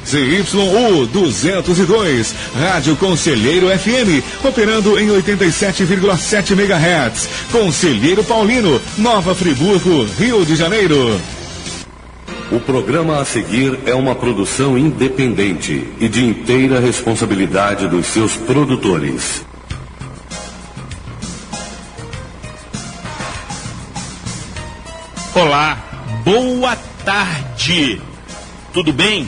ZYU 202, Rádio Conselheiro FM, operando em 87,7 MHz. Conselheiro Paulino, Nova Friburgo, Rio de Janeiro. O programa a seguir é uma produção independente e de inteira responsabilidade dos seus produtores. Olá, boa tarde, tudo bem?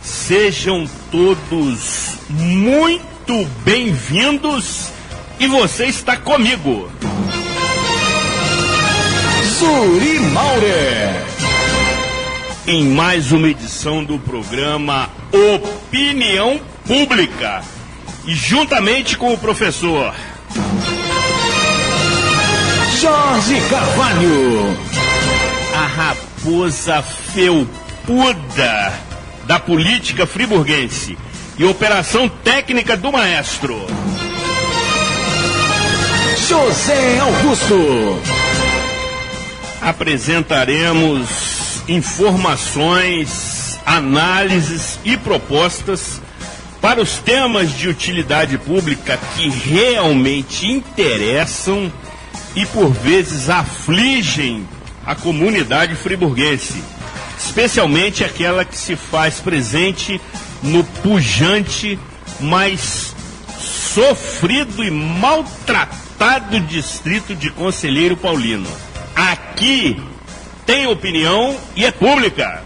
Sejam todos muito bem-vindos e você está comigo, Suri Maurer, em mais uma edição do programa Opinião Pública e juntamente com o professor Jorge Carvalho, a raposa felpuda da política friburguense e operação técnica do maestro José Augusto. Apresentaremos informações, análises e propostas para os temas de utilidade pública que realmente interessam e por vezes afligem a comunidade friburguense, especialmente aquela que se faz presente no pujante, mas sofrido e maltratado distrito de Conselheiro Paulino. Aqui tem opinião e é pública.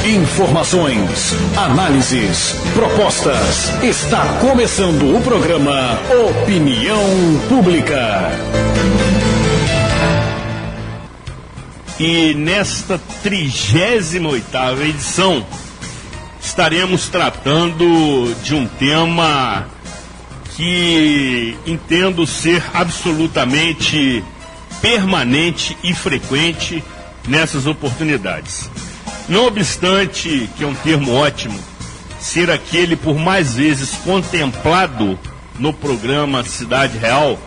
Informações, análises, propostas. Está começando o programa Opinião Pública. E nesta 38ª edição estaremos tratando de um tema que entendo ser absolutamente permanente e frequente nessas oportunidades. Não obstante que é um termo ótimo, ser aquele por mais vezes contemplado no programa Cidade Real,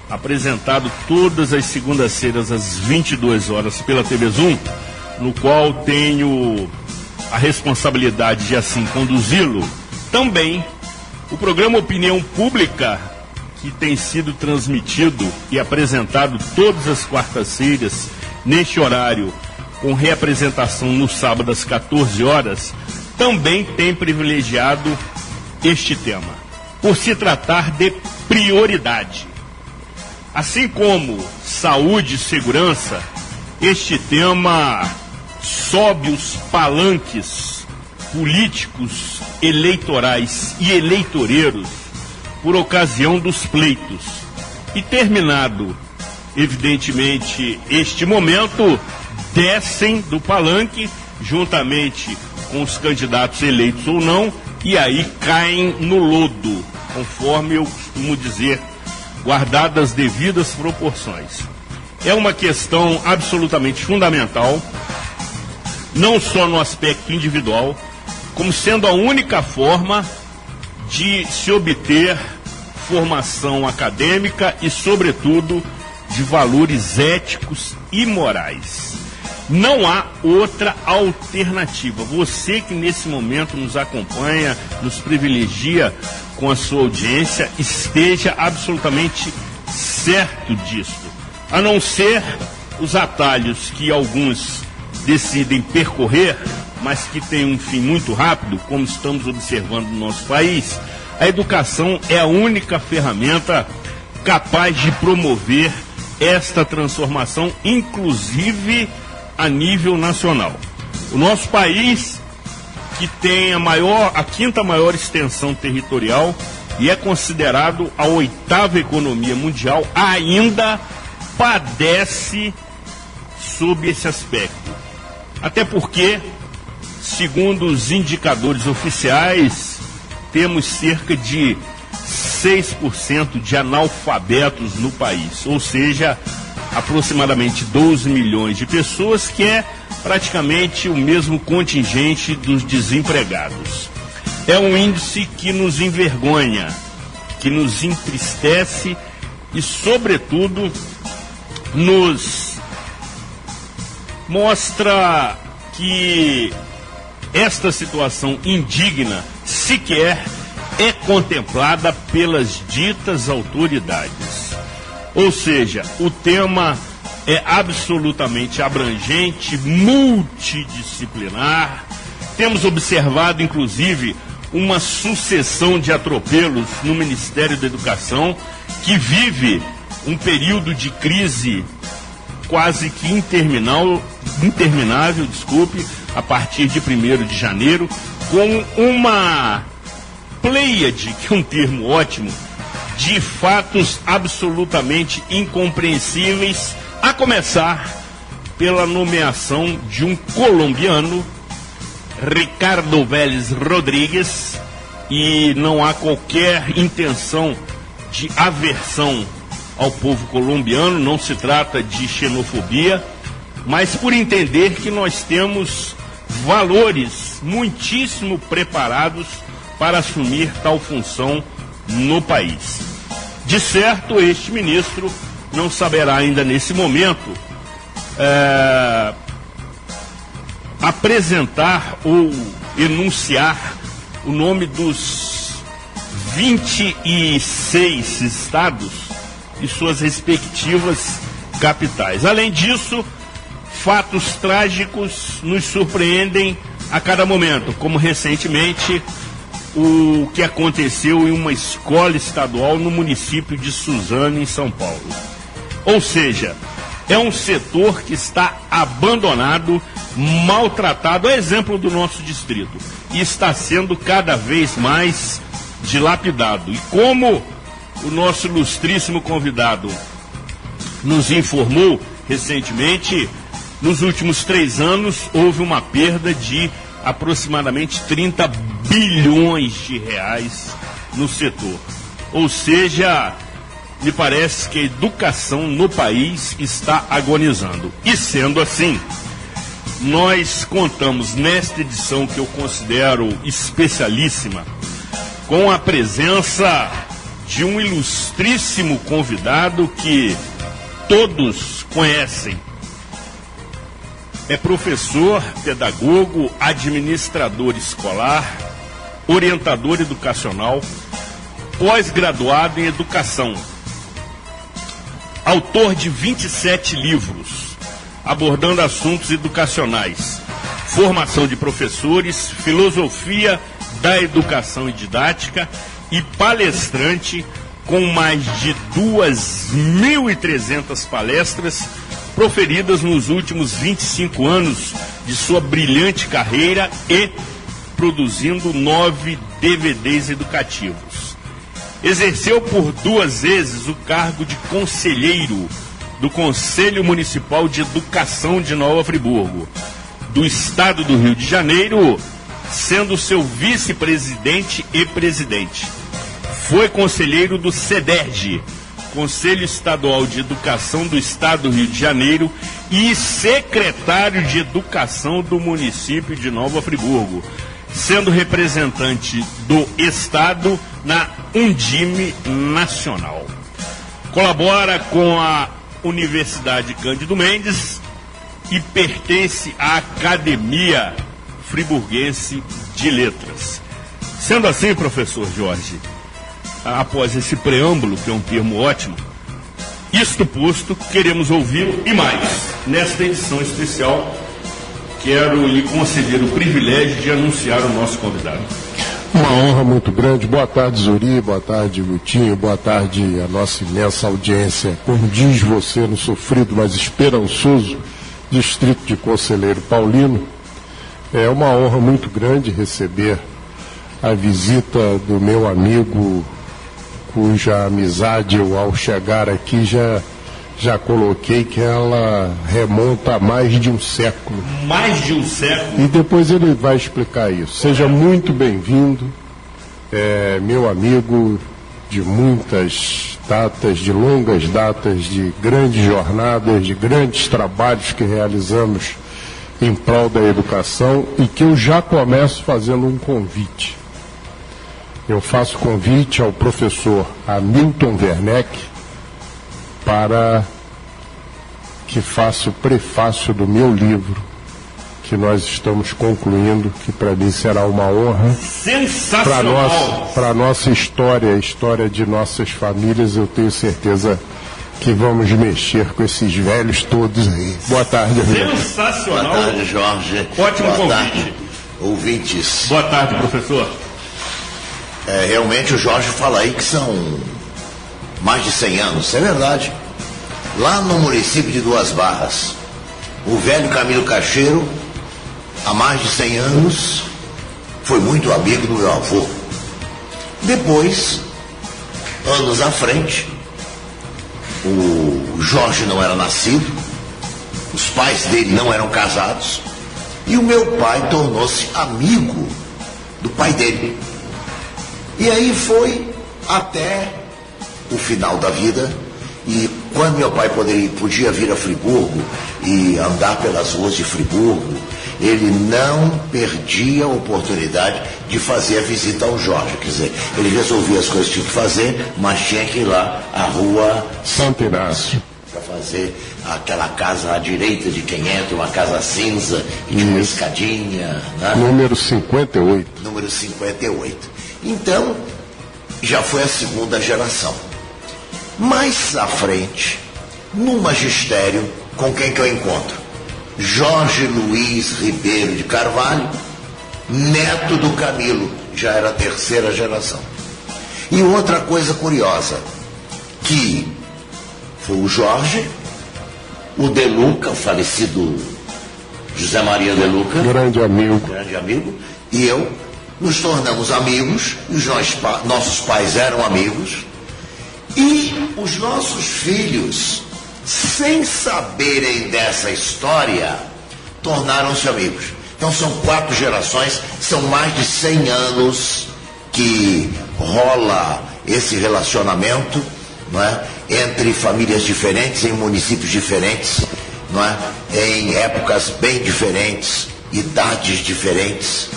apresentado todas as segundas-feiras às 22 horas pela TV Zoom, no qual tenho a responsabilidade de assim conduzi-lo, também o programa Opinião Pública, que tem sido transmitido e apresentado todas as quartas-feiras, neste horário, com reapresentação no sábado às 14 horas, também tem privilegiado este tema, por se tratar de prioridade. Assim como saúde e segurança, este tema sobe os palanques políticos, eleitorais e eleitoreiros por ocasião dos pleitos. E terminado, evidentemente, este momento, descem do palanque, juntamente com os candidatos eleitos ou não, e aí caem no lodo, conforme eu costumo dizer, guardadas as devidas proporções. É uma questão absolutamente fundamental, não só no aspecto individual, como sendo a única forma de se obter formação acadêmica e, sobretudo, de valores éticos e morais. Não há outra alternativa. Você que nesse momento nos acompanha, nos privilegia com a sua audiência, esteja absolutamente certo disso. A não ser os atalhos que alguns decidem percorrer, mas que tem um fim muito rápido, como estamos observando no nosso país, a educação é a única ferramenta capaz de promover esta transformação, inclusive a nível nacional. O nosso país, que tem a quinta maior extensão territorial e é considerado a 8ª economia mundial, ainda padece sob esse aspecto. Até porque, segundo os indicadores oficiais, temos cerca de 6% de analfabetos no país, ou seja, aproximadamente 12 milhões de pessoas, que é praticamente o mesmo contingente dos desempregados. É um índice que nos envergonha, que nos entristece e, sobretudo, nos mostra que esta situação indigna sequer é contemplada pelas ditas autoridades. Ou seja, o tema é absolutamente abrangente, multidisciplinar. Temos observado, inclusive, uma sucessão de atropelos no Ministério da Educação, que vive um período de crise quase que interminável, a partir de 1º de janeiro, com uma pleiade, que é um termo ótimo, de fatos absolutamente incompreensíveis, a começar pela nomeação de um colombiano, Ricardo Vélez Rodrigues, e não há qualquer intenção de aversão ao povo colombiano, não se trata de xenofobia, mas por entender que nós temos valores muitíssimo preparados para assumir tal função no país. De certo, este ministro não saberá ainda nesse momento apresentar ou enunciar o nome dos 26 estados e suas respectivas capitais. Além disso, fatos trágicos nos surpreendem a cada momento, como recentemente o que aconteceu em uma escola estadual no município de Suzano, em São Paulo. Ou seja, é um setor que está abandonado, maltratado, a exemplo do nosso distrito, e está sendo cada vez mais dilapidado. E como o nosso ilustríssimo convidado nos informou recentemente, nos últimos 3 anos houve uma perda de aproximadamente 30 bilhões de reais no setor. Ou seja, me parece que a educação no país está agonizando. E sendo assim, nós contamos nesta edição, que eu considero especialíssima, com a presença de um ilustríssimo convidado que todos conhecem. É professor, pedagogo, administrador escolar, orientador educacional, pós-graduado em educação, autor de 27 livros, abordando assuntos educacionais, formação de professores, filosofia da educação e didática, e palestrante com mais de 2.300 palestras proferidas nos últimos 25 anos de sua brilhante carreira e produzindo 9 DVDs educativos. Exerceu por 2 vezes o cargo de conselheiro do Conselho Municipal de Educação de Nova Friburgo, do Estado do Rio de Janeiro, sendo seu vice-presidente e presidente. Foi conselheiro do CEDERJ, Conselho Estadual de Educação do Estado do Rio de Janeiro, e secretário de Educação do município de Nova Friburgo, sendo representante do Estado na Undime Nacional. Colabora com a Universidade Cândido Mendes e pertence à Academia Friburguense de Letras. Sendo assim, professor Jorge, após esse preâmbulo, que é um termo ótimo, isto posto, queremos ouvi-lo e mais. Nesta edição especial, quero lhe conceder o privilégio de anunciar o nosso convidado. Uma honra muito grande. Boa tarde, Zuri, boa tarde, Gutinho, boa tarde a nossa imensa audiência. Como diz você, no sofrido, mas esperançoso distrito de Conselheiro Paulino, é uma honra muito grande receber a visita do meu amigo, cuja amizade eu, ao chegar aqui, já coloquei que ela remonta a mais de um século. Mais de um século? E depois ele vai explicar isso. Seja muito bem-vindo, meu amigo de muitas datas, de longas datas, de grandes jornadas, de grandes trabalhos que realizamos em prol da educação, e que eu já começo fazendo um convite. Eu faço convite ao professor Hamilton Werneck para que faça o prefácio do meu livro, que nós estamos concluindo, que para mim será uma honra. Sensacional! Para a nossa história, a história de nossas famílias, eu tenho certeza que vamos mexer com esses velhos todos aí. Boa tarde, amigo. Sensacional! Boa tarde, Jorge. Ótimo Boa convite. Tarde, ouvintes. Boa tarde, professor. Realmente o Jorge fala aí que são mais de 100 anos, é verdade. Lá no município de Duas Barras, o velho Camilo Cacheiro, há mais de 100 anos, foi muito amigo do meu avô. Depois, anos à frente, o Jorge não era nascido, os pais dele não eram casados, e o meu pai tornou-se amigo do pai dele. E aí foi até o final da vida, e quando meu pai podia vir a Friburgo e andar pelas ruas de Friburgo, ele não perdia a oportunidade de fazer a visita ao Jorge. Quer dizer, ele resolvia as coisas que tinha que fazer, mas tinha que ir lá à rua Santo Inácio para fazer aquela casa à direita de quem entra, uma casa cinza, que tinha uma escadinha, né? Número 58. Número 58. Então, já foi a segunda geração. Mais à frente, no magistério, com quem que eu encontro? Jorge Luiz Ribeiro de Carvalho, neto do Camilo, já era a terceira geração. E outra coisa curiosa, que foi o Jorge, o De Luca, o falecido José Maria De Luca, grande amigo, e eu nos tornamos amigos, os nossos pais eram amigos, e os nossos filhos, sem saberem dessa história, tornaram-se amigos. Então são 4 gerações, são mais de 100 anos que rola esse relacionamento, não é? Entre famílias diferentes, em municípios diferentes, não é? Em épocas bem diferentes, idades diferentes.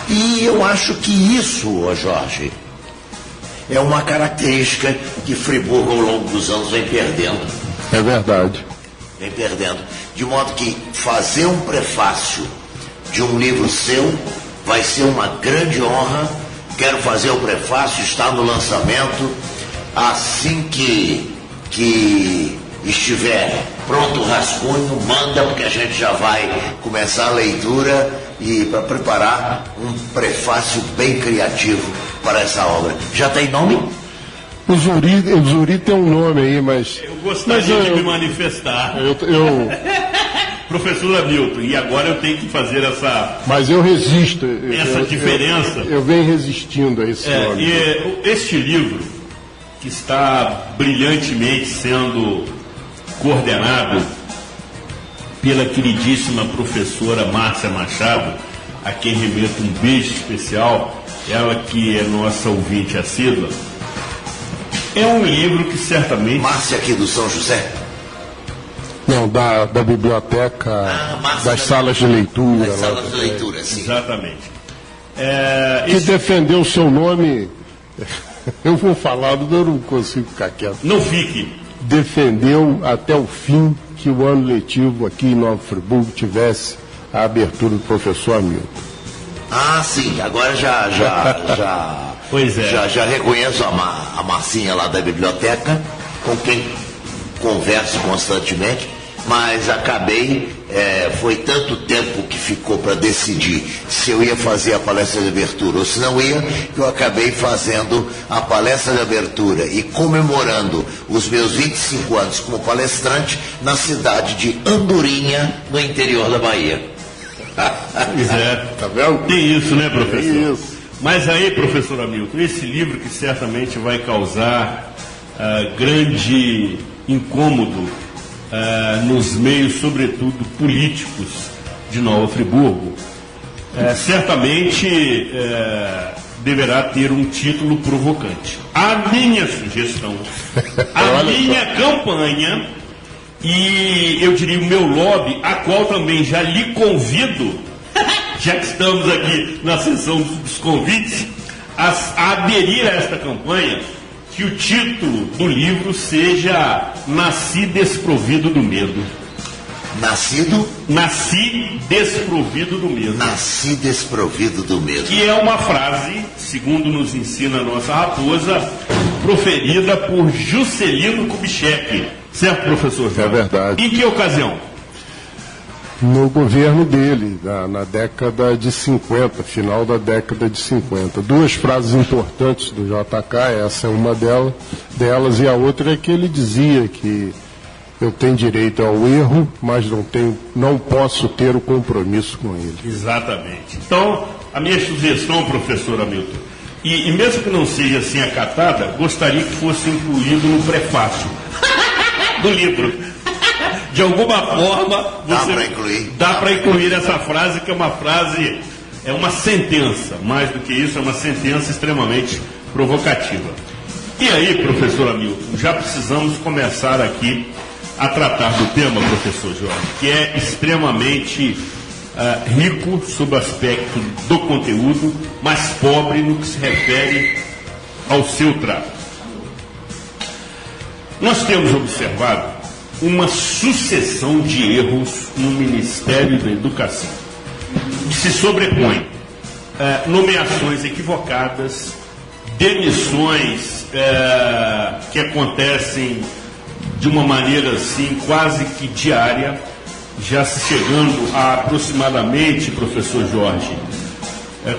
E eu acho que isso, Jorge, é uma característica que Friburgo ao longo dos anos vem perdendo. É verdade. Vem perdendo. De modo que fazer um prefácio de um livro seu vai ser uma grande honra. Quero fazer o prefácio, está no lançamento. Assim que estiver pronto o rascunho, manda, porque a gente já vai começar a leitura e para preparar um prefácio bem criativo para essa obra. Já tem nome? O Zuri tem um nome aí, mas... Eu gostaria de me manifestar. Professor Hamilton, e agora eu tenho que fazer essa... Mas eu resisto. Essa diferença. Eu venho resistindo a esse nome. Este livro, que está brilhantemente sendo coordenado pela queridíssima professora Márcia Machado, a quem remeto um beijo especial, ela que é nossa ouvinte assídua. É um livro que certamente... Márcia aqui do São José? Não, da biblioteca, das salas de leitura. Das salas de leitura, sim. Exatamente. Que defendeu o seu nome... Eu vou falar, eu não consigo ficar quieto. Não fique. Defendeu até o fim que o ano letivo aqui em Nova Friburgo tivesse a abertura do professor Hamilton. Ah, sim, agora Pois é. Já reconheço a Marcinha lá da biblioteca, com quem converso constantemente, mas acabei, foi tanto tempo que ficou para decidir se eu ia fazer a palestra de abertura ou se não ia, que eu acabei fazendo a palestra de abertura e comemorando os meus 25 anos como palestrante na cidade de Andorinha, no interior da Bahia. Pois é. Tá vendo? Tem isso, né, professor? Tem isso. Mas aí, professor Hamilton, esse livro que certamente vai causar grande incômodo nos meios, sobretudo políticos, de Nova Friburgo, certamente deverá ter um título provocante. A minha sugestão, a minha campanha e, eu diria, o meu lobby, a qual também já lhe convido, já que estamos aqui na sessão dos convites, a aderir a esta campanha, que o título do livro seja Nasci Desprovido do Medo. Nasci desprovido do mesmo. Nasci desprovido do mesmo. Que é uma frase, segundo nos ensina a nossa raposa, proferida por Juscelino Kubitschek. Certo, professor João? É verdade. Em que ocasião? No governo dele, na década de 50, final da década de 50. Duas frases importantes do JK, essa é uma delas, e a outra é que ele dizia que eu tenho direito ao erro, mas não posso ter o compromisso com ele. Exatamente. Então, a minha sugestão, professor Hamilton, e mesmo que não seja assim acatada, gostaria que fosse incluído no prefácio do livro. De alguma forma, dá para incluir essa frase, que é uma frase, é uma sentença, mais do que isso, é uma sentença extremamente provocativa. E aí, professor Hamilton, já precisamos começar aqui a tratar do tema, professor Jorge, que é extremamente rico sob o aspecto do conteúdo, mas pobre no que se refere ao seu trato. Nós temos observado uma sucessão de erros no Ministério da Educação, que se sobrepõem nomeações equivocadas, demissões que acontecem de uma maneira assim quase que diária, já se chegando a aproximadamente, professor Jorge,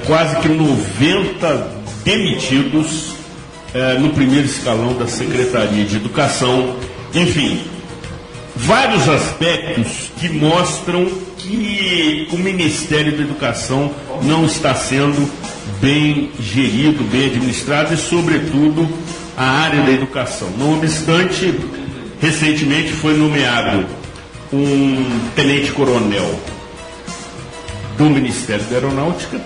quase que 90 demitidos no primeiro escalão da Secretaria de Educação. Enfim, vários aspectos que mostram que o Ministério da Educação não está sendo bem gerido, bem administrado, e sobretudo a área da educação. Não obstante, recentemente foi nomeado um tenente-coronel do Ministério da Aeronáutica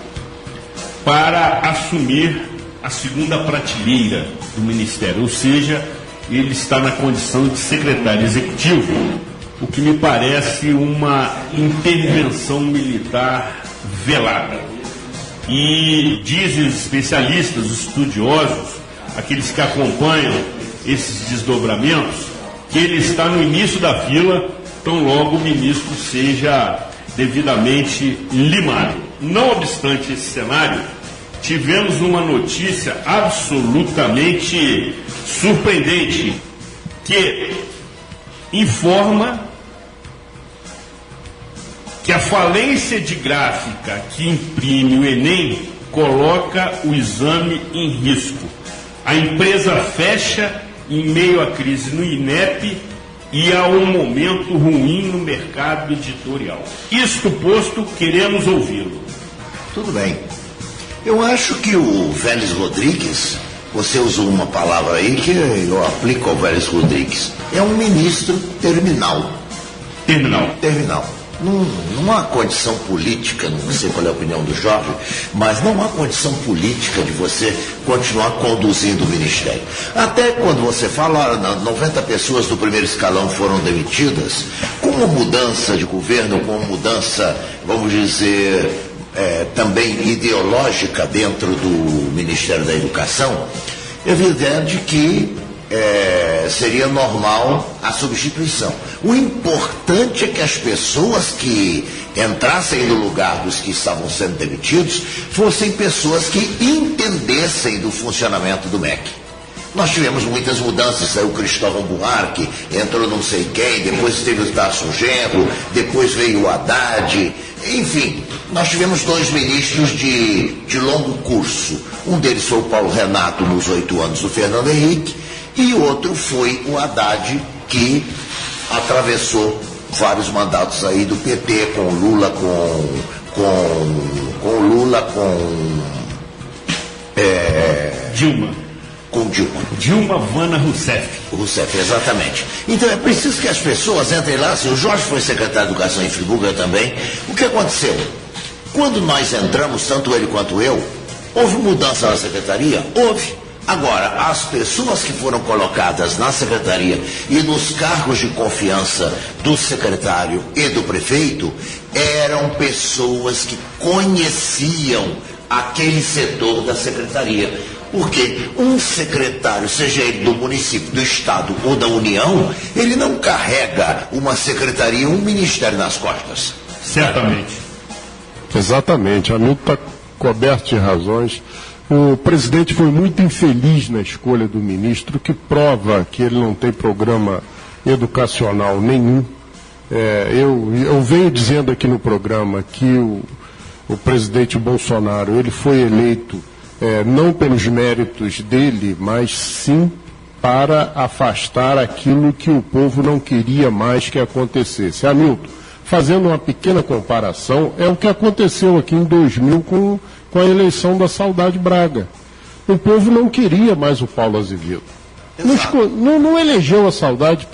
para assumir a segunda prateleira do Ministério, ou seja, ele está na condição de secretário executivo, o que me parece uma intervenção militar velada. E dizem os especialistas, os estudiosos, aqueles que acompanham esses desdobramentos, que ele está no início da fila, tão logo o ministro seja devidamente limado. Não obstante esse cenário, tivemos uma notícia absolutamente surpreendente, que informa que a falência de gráfica que imprime o Enem coloca o exame em risco. A empresa fecha em meio à crise no INEP e a um momento ruim no mercado editorial. Isto posto, queremos ouvi-lo. Tudo bem. Eu acho que o Vélez Rodrigues, você usou uma palavra aí que eu aplico ao Vélez Rodrigues, é um ministro terminal. Terminal. Não há condição política, não sei qual é a opinião do Jorge, mas não há condição política de você continuar conduzindo o Ministério. Até quando você fala, 90 pessoas do primeiro escalão foram demitidas, com uma mudança de governo, com uma mudança, vamos dizer, também ideológica dentro do Ministério da Educação, é evidente que seria normal a substituição. O importante é que as pessoas que entrassem no lugar dos que estavam sendo demitidos fossem pessoas que entendessem do funcionamento do MEC. Nós tivemos muitas mudanças, saiu o Cristóvão Buarque, entrou não sei quem, depois teve o Tarso Genro, depois veio o Haddad, enfim, nós tivemos 2 ministros de longo curso. Um deles foi o Paulo Renato nos 8 anos do Fernando Henrique, e outro foi o Haddad, que atravessou vários mandatos aí do PT, com Lula, Dilma Vana Rousseff. Rousseff, exatamente. Então é preciso que as pessoas entrem lá. Se o Jorge foi secretário de Educação em Friburgo, eu também. O que aconteceu? Quando nós entramos, tanto ele quanto eu, houve mudança na secretaria? Houve. Agora, as pessoas que foram colocadas na secretaria e nos cargos de confiança do secretário e do prefeito eram pessoas que conheciam aquele setor da secretaria. Porque um secretário, seja ele do município, do estado ou da União, ele não carrega uma secretaria, um ministério nas costas. Certamente. Exatamente, Hamilton está coberto de razões. O presidente foi muito infeliz na escolha do ministro, que prova que ele não tem programa educacional nenhum. Eu venho dizendo aqui no programa que o presidente Bolsonaro ele foi eleito não pelos méritos dele, mas sim para afastar aquilo que o povo não queria mais que acontecesse. Hamilton, fazendo uma pequena comparação, é o que aconteceu aqui em 2000 com a eleição da Saudade Braga. O povo não queria mais o Paulo Azevedo. Não elegeu a Saudade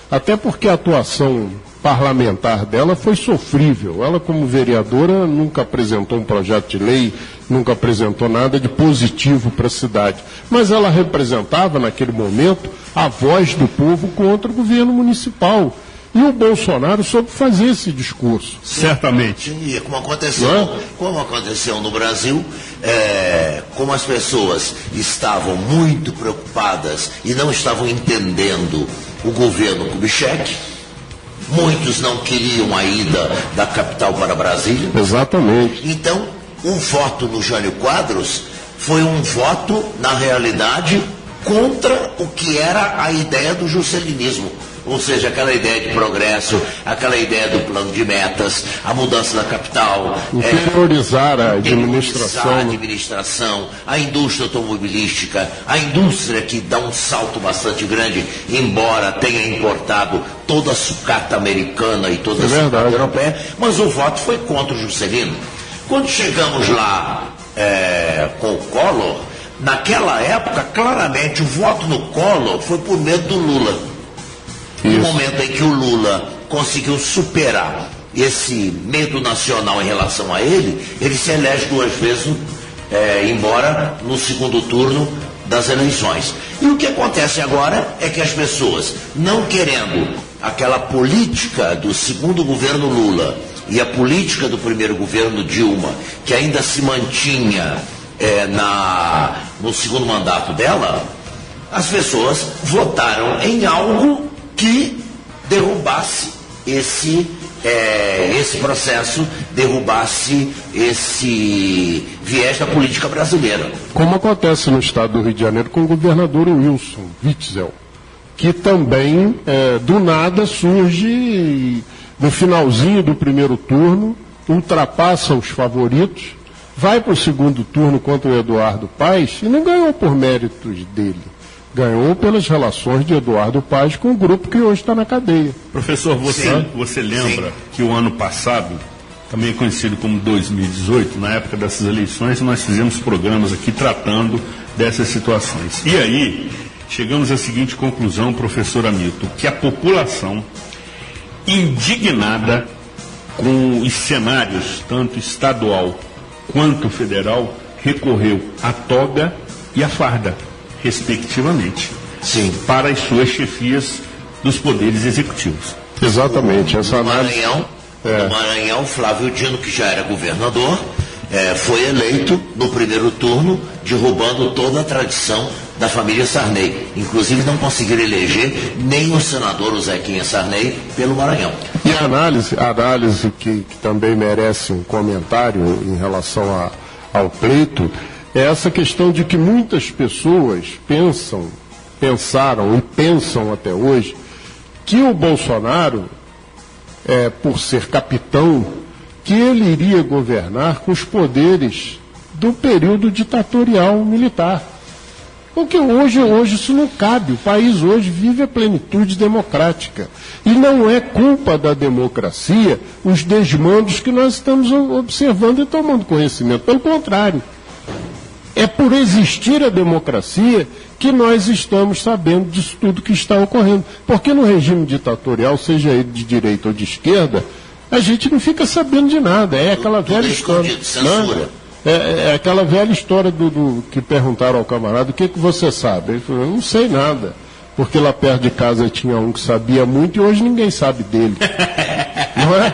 até porque a atuação parlamentar dela foi sofrível. Ela, como vereadora, nunca apresentou um projeto de lei, nunca apresentou nada de positivo para a cidade. Mas ela representava, naquele momento, a voz do povo contra o governo municipal. E o Bolsonaro soube fazer esse discurso. Certamente. E como aconteceu no Brasil, como as pessoas estavam muito preocupadas e não estavam entendendo o governo Kubitschek, muitos não queriam a ida da capital para Brasília. Exatamente. Então, o voto no Jânio Quadros foi um voto, na realidade, contra o que era a ideia do juscelinismo. Ou seja, aquela ideia de progresso, aquela ideia do plano de metas, a mudança da capital. Priorizar a administração, a indústria automobilística, a indústria que dá um salto bastante grande, embora tenha importado toda a sucata americana e toda a sucata europeia, mas o voto foi contra o Juscelino. Quando chegamos lá com o Collor, naquela época, claramente, o voto no Collor foi por medo do Lula. No momento em que o Lula conseguiu superar esse medo nacional em relação a ele se elege 2 vezes, embora no segundo turno das eleições. E o que acontece agora é que as pessoas, não querendo aquela política do segundo governo Lula e a política do primeiro governo Dilma, que ainda se mantinha no segundo mandato dela, as pessoas votaram em algo que derrubasse esse processo, derrubasse esse viés da política brasileira. Como acontece no estado do Rio de Janeiro com o governador Wilson Witzel, que também, do nada, surge no finalzinho do primeiro turno, ultrapassa os favoritos, vai para o segundo turno contra o Eduardo Paes e não ganhou por méritos dele. Ganhou pelas relações de Eduardo Paes com o grupo que hoje está na cadeia. Professor, você lembra que o ano passado, também conhecido como 2018, na época dessas eleições, nós fizemos programas aqui tratando dessas situações. E aí, chegamos à seguinte conclusão, professor Hamilton, que a população, indignada com os cenários, tanto estadual quanto federal, recorreu à toga e à farda, respectivamente, para as suas chefias dos poderes executivos. Exatamente. No Maranhão, Flávio Dino, que já era governador, foi eleito no primeiro turno, derrubando toda a tradição da família Sarney. Inclusive não conseguiram eleger nem o senador o Zequinha Sarney pelo Maranhão. E a análise que também merece um comentário em relação ao pleito, é essa questão de que muitas pessoas pensaram e pensam até hoje que o Bolsonaro, por ser capitão, que ele iria governar com os poderes do período ditatorial militar. Porque hoje isso não cabe. O país hoje vive a plenitude democrática. E não é culpa da democracia os desmandos que nós estamos observando e tomando conhecimento. Pelo contrário. É por existir a democracia que nós estamos sabendo disso tudo que está ocorrendo. Porque no regime ditatorial, seja ele de direita ou de esquerda, a gente não fica sabendo de nada. É aquela velha história. É aquela velha história do que perguntaram ao camarada, o que você sabe? Ele falou, eu não sei nada. Porque lá perto de casa tinha um que sabia muito e hoje ninguém sabe dele. Não é?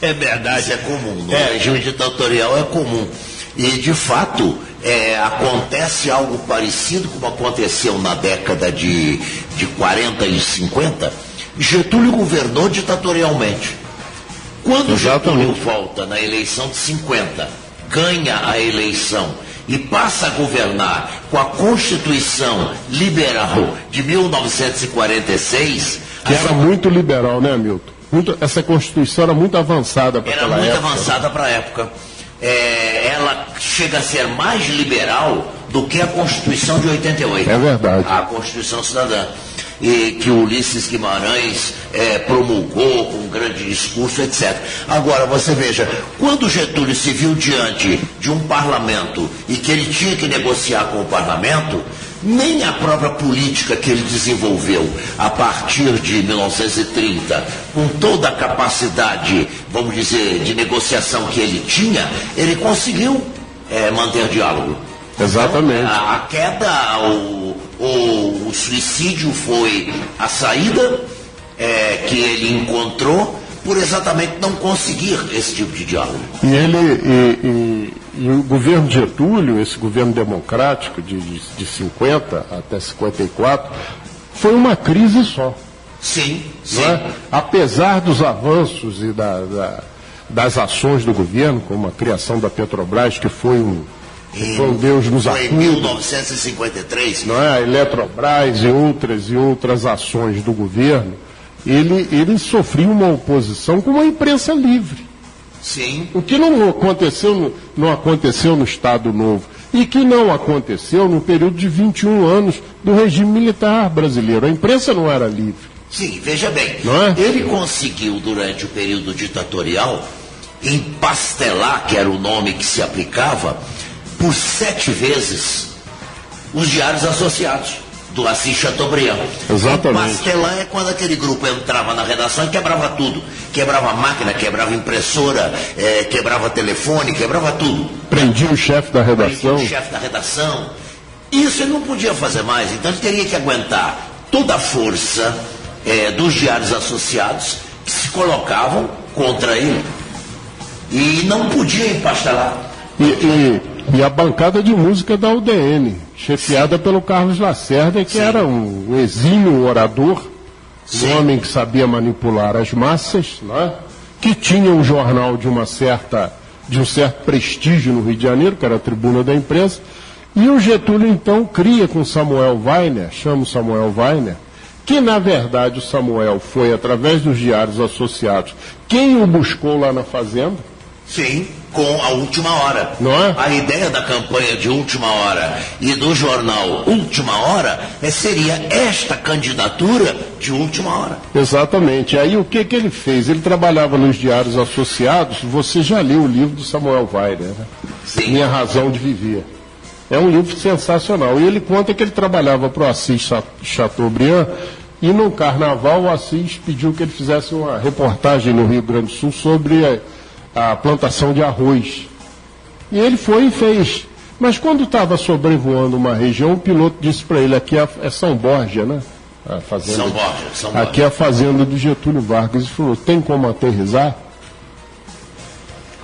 É verdade, é comum. No regime ditatorial é comum. E, de fato, acontece algo parecido como aconteceu na década de 40 e 50. Getúlio governou ditatorialmente. Quando Getúlio volta na eleição de 50, ganha a eleição e passa a governar com a Constituição Liberal de 1946... Que era muito liberal, né, Milton? Essa Constituição era muito avançada para aquela época. Era muito avançada para a época. Ela chega a ser mais liberal do que a Constituição de 88. É verdade. A Constituição Cidadã. E que o Ulisses Guimarães promulgou com um grande discurso, etc. Agora, você veja, quando Getúlio se viu diante de um parlamento e que ele tinha que negociar com o parlamento, nem a própria política que ele desenvolveu a partir de 1930, com toda a capacidade, vamos dizer, de negociação que ele tinha, ele conseguiu manter diálogo. Exatamente. Então, a queda, o suicídio foi a saída que ele encontrou por exatamente não conseguir esse tipo de diálogo. E o governo Getúlio, esse governo democrático de 50 até 54, foi uma crise só. Sim, sim. Não é? Apesar dos avanços e das ações do governo, como a criação da Petrobras, que foi um Deus nos acuda. Foi em 1953. Não é? A Eletrobras e outras ações do governo, ele sofria uma oposição com uma imprensa livre. Sim. O que não aconteceu no Estado Novo e que não aconteceu no período de 21 anos do regime militar brasileiro. A imprensa não era livre. Sim, veja bem, não é? Ele conseguiu, durante o período ditatorial, empastelar, que era o nome que se aplicava, por 7 vezes os diários associados do Assis Chateaubriand. Exatamente. Empastelar é quando aquele grupo entrava na redação e quebrava tudo. Quebrava máquina, quebrava impressora, quebrava telefone, quebrava tudo. Prendia o chefe da redação. Isso ele não podia fazer mais, então ele teria que aguentar toda a força dos diários associados que se colocavam contra ele. E não podia empastelar. E a bancada de música da UDN, chefiada pelo Carlos Lacerda, que era um exímio orador, um homem que sabia manipular as massas, né? Que tinha um jornal de um certo prestígio no Rio de Janeiro, que era a Tribuna da Imprensa, e o Getúlio então cria com Samuel Weiner, chama o Samuel Weiner, que na verdade o Samuel foi, através dos diários associados, quem o buscou lá na fazenda. Sim, com a Última Hora. Não é? A ideia da campanha de Última Hora e do jornal Última Hora seria esta candidatura de Última Hora. Exatamente. Aí o que ele fez? Ele trabalhava nos diários associados, você já leu o livro do Samuel Weiner, né? Sim. Minha Razão de Viver. É um livro sensacional. E ele conta que ele trabalhava para o Assis Chateaubriand e no carnaval o Assis pediu que ele fizesse uma reportagem no Rio Grande do Sul sobre a plantação de arroz. E ele foi e fez. Mas quando estava sobrevoando uma região, o piloto disse para ele, aqui é São Borja, né? A fazenda, São Borja. Aqui é a fazenda do Getúlio Vargas. Ele falou, tem como aterrissar?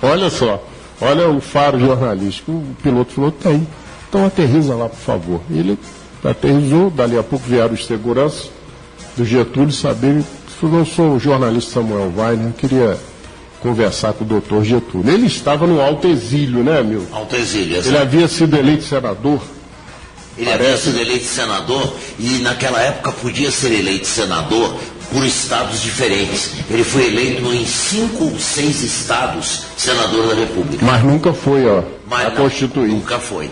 Olha só, olha o faro jornalístico. O piloto falou, tem. Então aterrissa lá, por favor. Ele aterrissou, dali a pouco vieram os seguranças do Getúlio saber. Ele falou, eu sou o jornalista Samuel Weiner, eu queria conversar com o doutor Getúlio. Ele estava no alto exílio, né, Milton? Alto exílio, exato. Ele havia sido eleito senador. Havia sido eleito senador e naquela época podia ser eleito senador por estados diferentes. Ele foi eleito em 5, 6 estados senador da República. Mas nunca foi, a Constituinte. Nunca foi.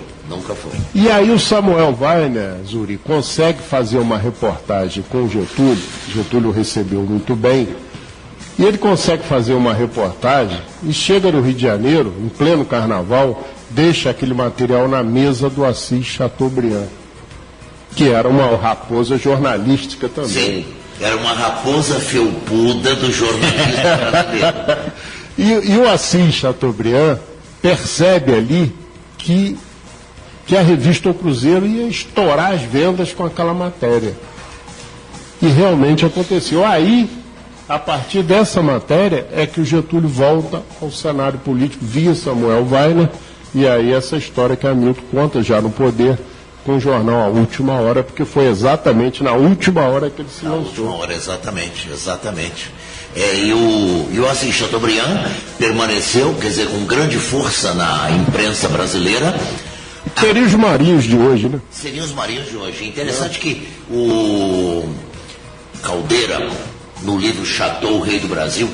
E aí o Samuel Weiner, Zuri, consegue fazer uma reportagem com o Getúlio. Getúlio recebeu muito bem. E ele consegue fazer uma reportagem e chega no Rio de Janeiro, em pleno carnaval, deixa aquele material na mesa do Assis Chateaubriand, que era uma raposa jornalística também. Sim, era uma raposa felpuda do jornalismo brasileiro. E o Assis Chateaubriand percebe ali que a revista O Cruzeiro ia estourar as vendas com aquela matéria. E realmente aconteceu. Aí, a partir dessa matéria, é que o Getúlio volta ao cenário político via Samuel Weiner E aí essa história que a Hamilton conta já no Poder, com o jornal A Última Hora, porque foi exatamente na última hora que ele se lançou. Na última hora, exatamente. E o Assis Chateaubriand permaneceu, quer dizer, com grande força na imprensa brasileira. Seriam os marinhos de hoje, né? Seriam os marinhos de hoje. Interessante que o Caldeira, no livro Chateau, o Rei do Brasil,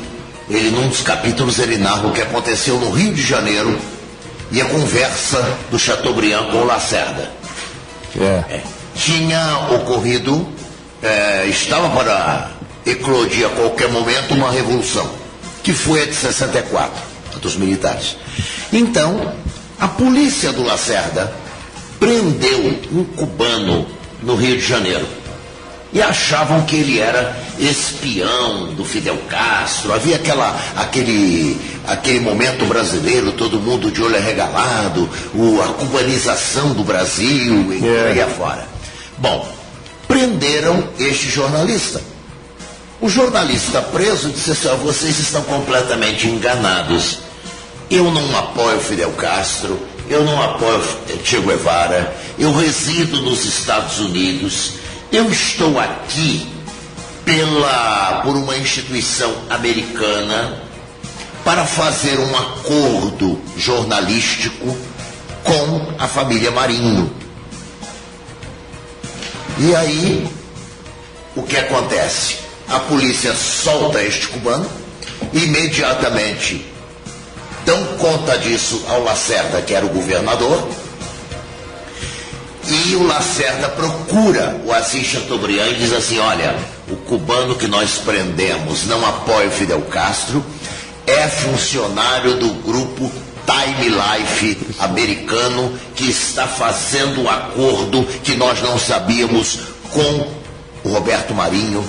ele, num dos capítulos, ele narra o que aconteceu no Rio de Janeiro e a conversa do Chateaubriand com o Lacerda. Tinha ocorrido, estava para eclodir a qualquer momento uma revolução, que foi a de 64, a dos militares. Então, a polícia do Lacerda prendeu um cubano no Rio de Janeiro e achavam que ele era espião do Fidel Castro. Havia aquele momento brasileiro, todo mundo de olho arregalado, a cubanização do Brasil e por aí afora. Bom, prenderam este jornalista. O jornalista preso disse assim: vocês estão completamente enganados. Eu não apoio Fidel Castro, eu não apoio Che Guevara, eu resido nos Estados Unidos, eu estou aqui por uma instituição americana para fazer um acordo jornalístico com a família Marinho. E aí, o que acontece? A polícia solta este cubano, imediatamente dão conta disso ao Lacerda, que era o governador, e o Lacerda procura o Assis Chateaubriand e diz assim: olha, o cubano que nós prendemos não apoia o Fidel Castro, é funcionário do grupo Time Life americano que está fazendo um acordo que nós não sabíamos com o Roberto Marinho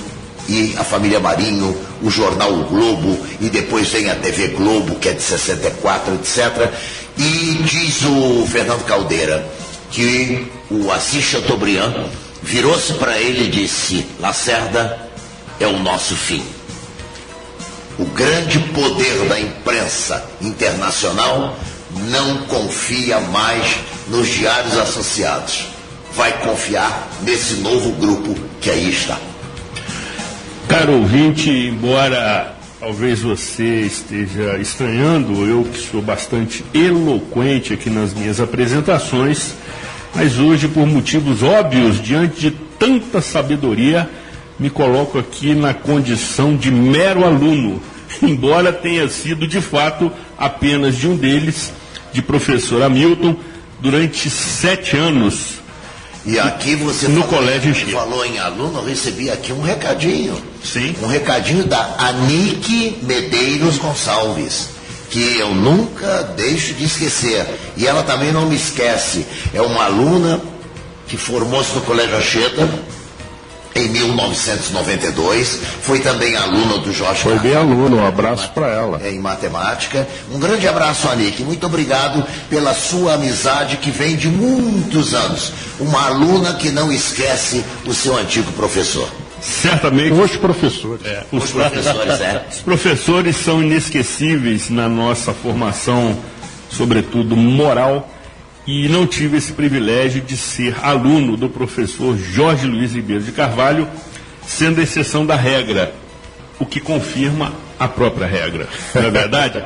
e a família Marinho, o jornal O Globo, e depois vem a TV Globo, que é de 64, etc. E diz o Fernando Caldeira que o Assis Chateaubriand virou-se para ele e disse: Lacerda, é o nosso fim. O grande poder da imprensa internacional não confia mais nos diários associados. Vai confiar nesse novo grupo que aí está. Caro ouvinte, embora talvez você esteja estranhando, eu que sou bastante eloquente aqui nas minhas apresentações, mas hoje, por motivos óbvios, diante de tanta sabedoria, me coloco aqui na condição de mero aluno, embora tenha sido, de fato, apenas de um deles, de professor Hamilton, durante 7 anos. E aqui você no colégio falou em aluno, eu recebi aqui um recadinho. Sim. Um recadinho da Anique Medeiros Gonçalves, que eu nunca deixo de esquecer. E ela também não me esquece. É uma aluna que formou-se no Colégio Anchieta em 1992. Foi também aluna do Jorge Foi bem aluna, um abraço para ela. Em matemática. Um grande abraço, Anique. Muito obrigado pela sua amizade que vem de muitos anos. Uma aluna que não esquece o seu antigo professor. Certamente. Os professores. Os professores, Os professores são inesquecíveis na nossa formação, sobretudo moral, e não tive esse privilégio de ser aluno do professor Jorge Luiz Ribeiro de Carvalho, sendo a exceção da regra, o que confirma a própria regra, não é verdade?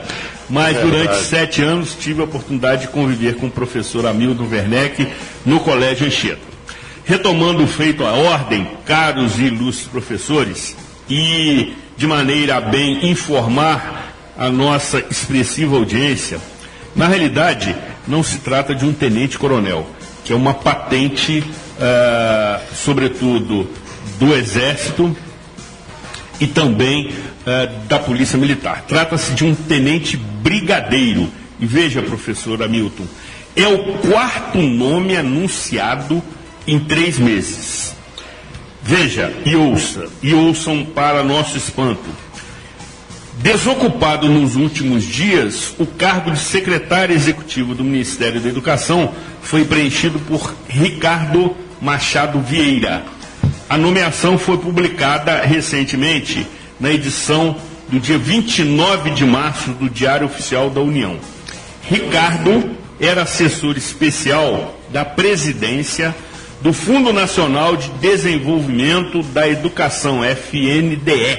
Mas durante 7 anos tive a oportunidade de conviver com o professor Hamilton Werneck no Colégio Anchieta. Retomando o feito à ordem, caros e ilustres professores, e de maneira a bem informar a nossa expressiva audiência, na realidade não se trata de um tenente-coronel, que é uma patente, sobretudo, do Exército e também da Polícia Militar. Trata-se de um tenente-brigadeiro. E veja, professor Hamilton, é o 4º nome anunciado em 3 meses. Veja e ouçam para nosso espanto. Desocupado nos últimos dias, o cargo de secretário executivo do Ministério da Educação foi preenchido por Ricardo Machado Vieira. A nomeação foi publicada recentemente na edição do dia 29 de março do Diário Oficial da União. Ricardo era assessor especial da presidência do Fundo Nacional de Desenvolvimento da Educação, FNDE,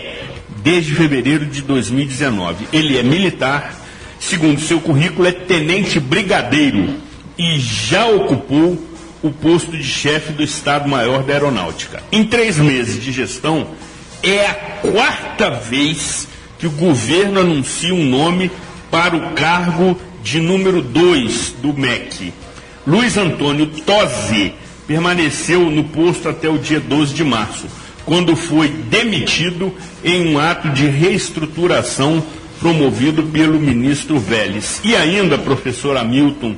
desde fevereiro de 2019. Ele é militar, segundo seu currículo, é tenente brigadeiro e já ocupou o posto de chefe do Estado-Maior da Aeronáutica. Em 3 meses de gestão, é a 4ª vez que o governo anuncia um nome para o cargo de número 2 do MEC. Luiz Antônio Tosi permaneceu no posto até o dia 12 de março, quando foi demitido em um ato de reestruturação promovido pelo ministro Vélez. E ainda, professor Hamilton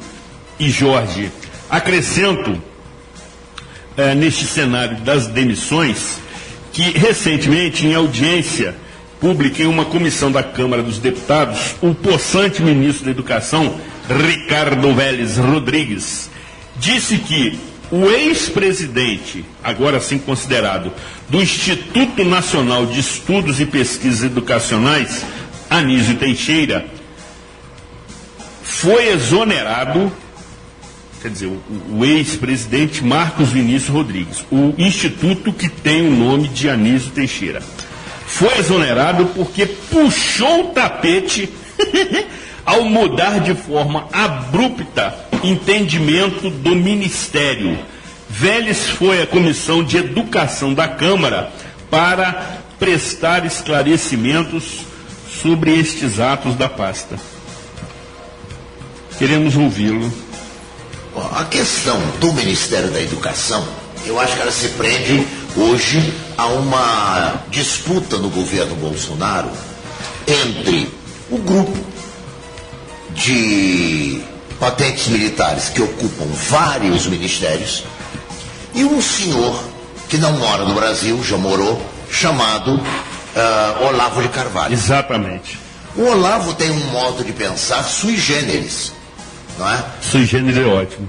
e Jorge, acrescento neste cenário das demissões que recentemente, em audiência pública em uma comissão da Câmara dos Deputados, o possante ministro da Educação, Ricardo Vélez Rodrigues, disse que o ex-presidente, agora sim considerado, do Instituto Nacional de Estudos e Pesquisas Educacionais, Anísio Teixeira, foi exonerado, quer dizer, o ex-presidente Marcos Vinícius Rodrigues, o instituto que tem o nome de Anísio Teixeira, foi exonerado porque puxou o tapete ao mudar de forma abrupta entendimento do Ministério. Vélez foi à Comissão de Educação da Câmara para prestar esclarecimentos sobre estes atos da pasta. Queremos ouvi-lo. A questão do Ministério da Educação, eu acho que ela se prende hoje a uma disputa no governo Bolsonaro entre o grupo de patentes militares que ocupam vários ministérios e um senhor que não mora no Brasil, já morou, chamado Olavo de Carvalho. Exatamente. O Olavo tem um modo de pensar sui generis, não é? Sui generis é ótimo.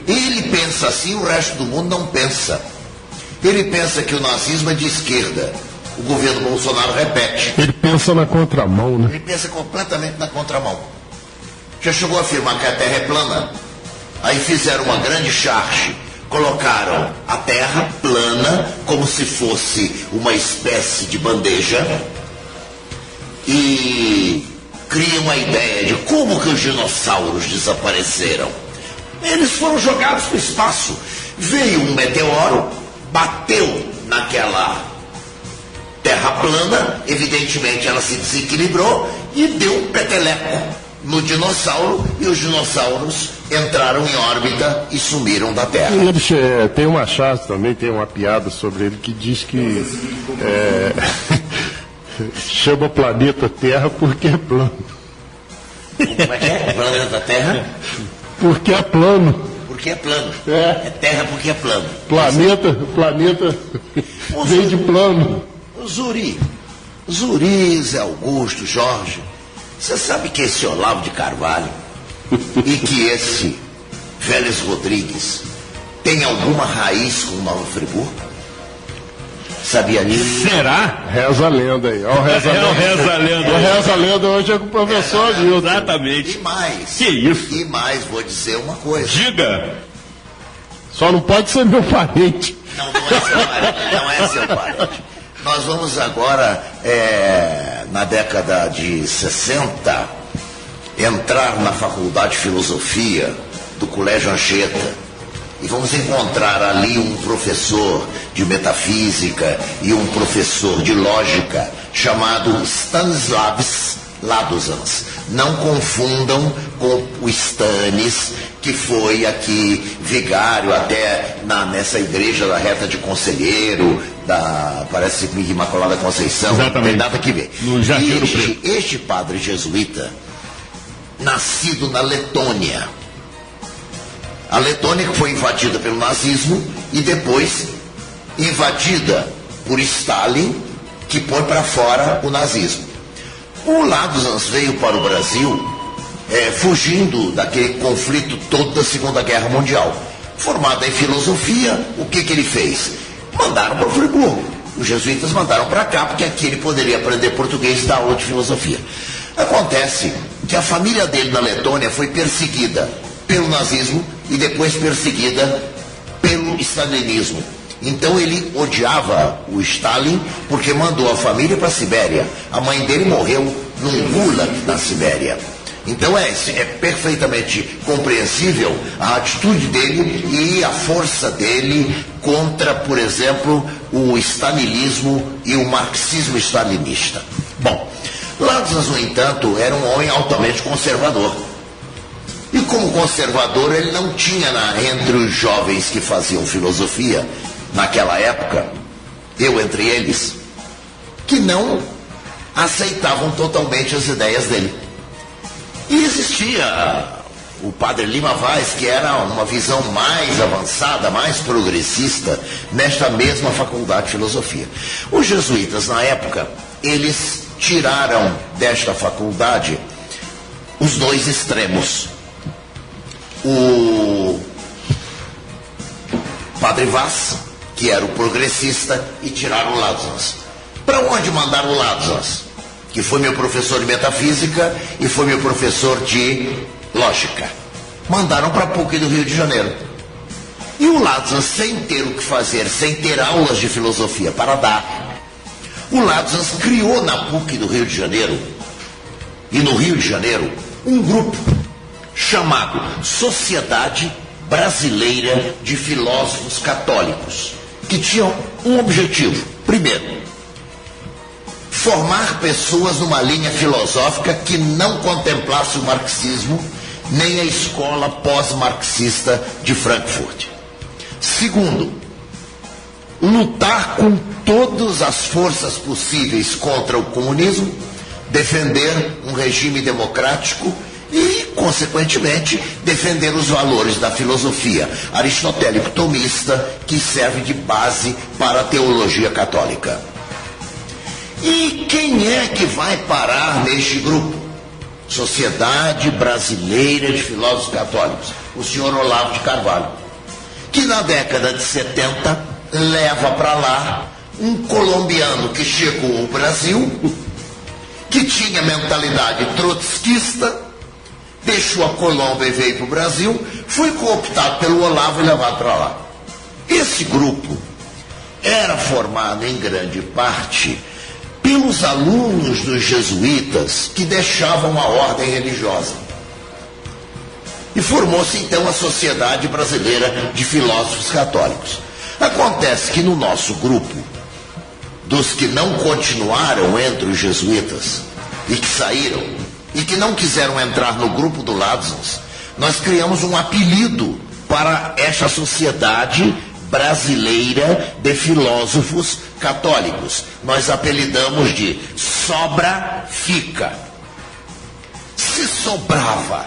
Ele pensa assim, o resto do mundo não pensa. Ele pensa que o nazismo é de esquerda. O governo Bolsonaro repete. Ele pensa na contramão, né? Ele pensa completamente na contramão. Já chegou a afirmar que a Terra é plana. Aí fizeram uma grande charge. Colocaram a Terra plana, como se fosse uma espécie de bandeja, e criam a ideia de como que os dinossauros desapareceram. Eles foram jogados para o espaço. Veio um meteoro, bateu naquela terra plana, evidentemente ela se desequilibrou e deu um peteleco no dinossauro, e os dinossauros entraram em órbita e sumiram da Terra. E ele, tem uma chave também, tem uma piada sobre ele que diz que chama o planeta Terra porque é plano. Como é que é? O planeta Terra? Porque é plano. Porque é plano. É Terra porque é plano. Planeta vem de plano. Zuri, Zé Augusto, Jorge, você sabe que esse Olavo de Carvalho e que esse Vélez Rodrigues tem alguma raiz com Nova Friburgo? Sabia disso? Será? Reza a lenda aí. Ó, reza a lenda. Reza a lenda hoje é com o professor Milton. Exatamente. E mais. Que isso? E mais, vou dizer uma coisa. Diga. Só não pode ser meu parente. Não é seu parente. Não é seu parente. Nós vamos agora, na década de 60, entrar na Faculdade de Filosofia do Colégio Anchieta e vamos encontrar ali um professor de metafísica e um professor de lógica chamado Stanislavs Ladozans. Não confundam com o Stanis, que foi aqui vigário até nessa igreja da Reta de Conselheiro, parece que Imaculada Conceição. Exatamente. Não tem nada que ver. No Jardim do Preto. Este padre jesuíta, nascido na Letônia. A Letônia que foi invadida pelo nazismo e depois invadida por Stalin, que põe para fora o nazismo. O Ladozans veio para o Brasil fugindo daquele conflito todo da Segunda Guerra Mundial. Formado em filosofia, o que ele fez? Mandaram para Friburgo. Os jesuítas mandaram para cá, porque aqui ele poderia aprender português e dar aula de filosofia. Acontece que a família dele na Letônia foi perseguida pelo nazismo e depois perseguida pelo stalinismo. Então ele odiava o Stalin porque mandou a família para a Sibéria. A mãe dele morreu num gulag na Sibéria. Então é perfeitamente compreensível a atitude dele e a força dele contra, por exemplo, o stalinismo e o marxismo-stalinista. Bom, Lázaro, no entanto, era um homem altamente conservador. E como conservador, ele não tinha entre os jovens que faziam filosofia naquela época, eu entre eles, que não aceitavam totalmente as ideias dele. E existia o padre Lima Vaz, que era uma visão mais avançada, mais progressista, nesta mesma faculdade de filosofia. Os jesuítas, na época, eles tiraram desta faculdade os dois extremos. O padre Vaz, que era o progressista, e tiraram o Lázaro. Para onde mandaram o Lázaro? Que foi meu professor de metafísica e foi meu professor de lógica. Mandaram para a PUC do Rio de Janeiro. E o Lázaro, sem ter o que fazer, sem ter aulas de filosofia para dar, o Lázaro criou na PUC do Rio de Janeiro, e no Rio de Janeiro, um grupo chamado Sociedade Brasileira de Filósofos Católicos, que tinham um objetivo. Primeiro, formar pessoas numa linha filosófica que não contemplasse o marxismo, nem a escola pós-marxista de Frankfurt. Segundo, lutar com todas as forças possíveis contra o comunismo, defender um regime democrático e, consequentemente, defender os valores da filosofia aristotélico-tomista, que serve de base para a teologia católica. E quem é que vai parar neste grupo? Sociedade Brasileira de Filósofos Católicos, o senhor Olavo de Carvalho, que na década de 70 leva para lá um colombiano que chegou ao Brasil, que tinha mentalidade trotskista, deixou a Colômbia e veio para o Brasil, foi cooptado pelo Olavo e levado para lá. Esse grupo era formado em grande parte pelos alunos dos jesuítas que deixavam a ordem religiosa. E formou-se então a Sociedade Brasileira de Filósofos Católicos. Acontece que no nosso grupo, dos que não continuaram entre os jesuítas e que saíram, e que não quiseram entrar no grupo do Lázaro, nós criamos um apelido para esta Sociedade Brasileira de Filósofos Católicos. Nós apelidamos de Sobra Fica. Se sobrava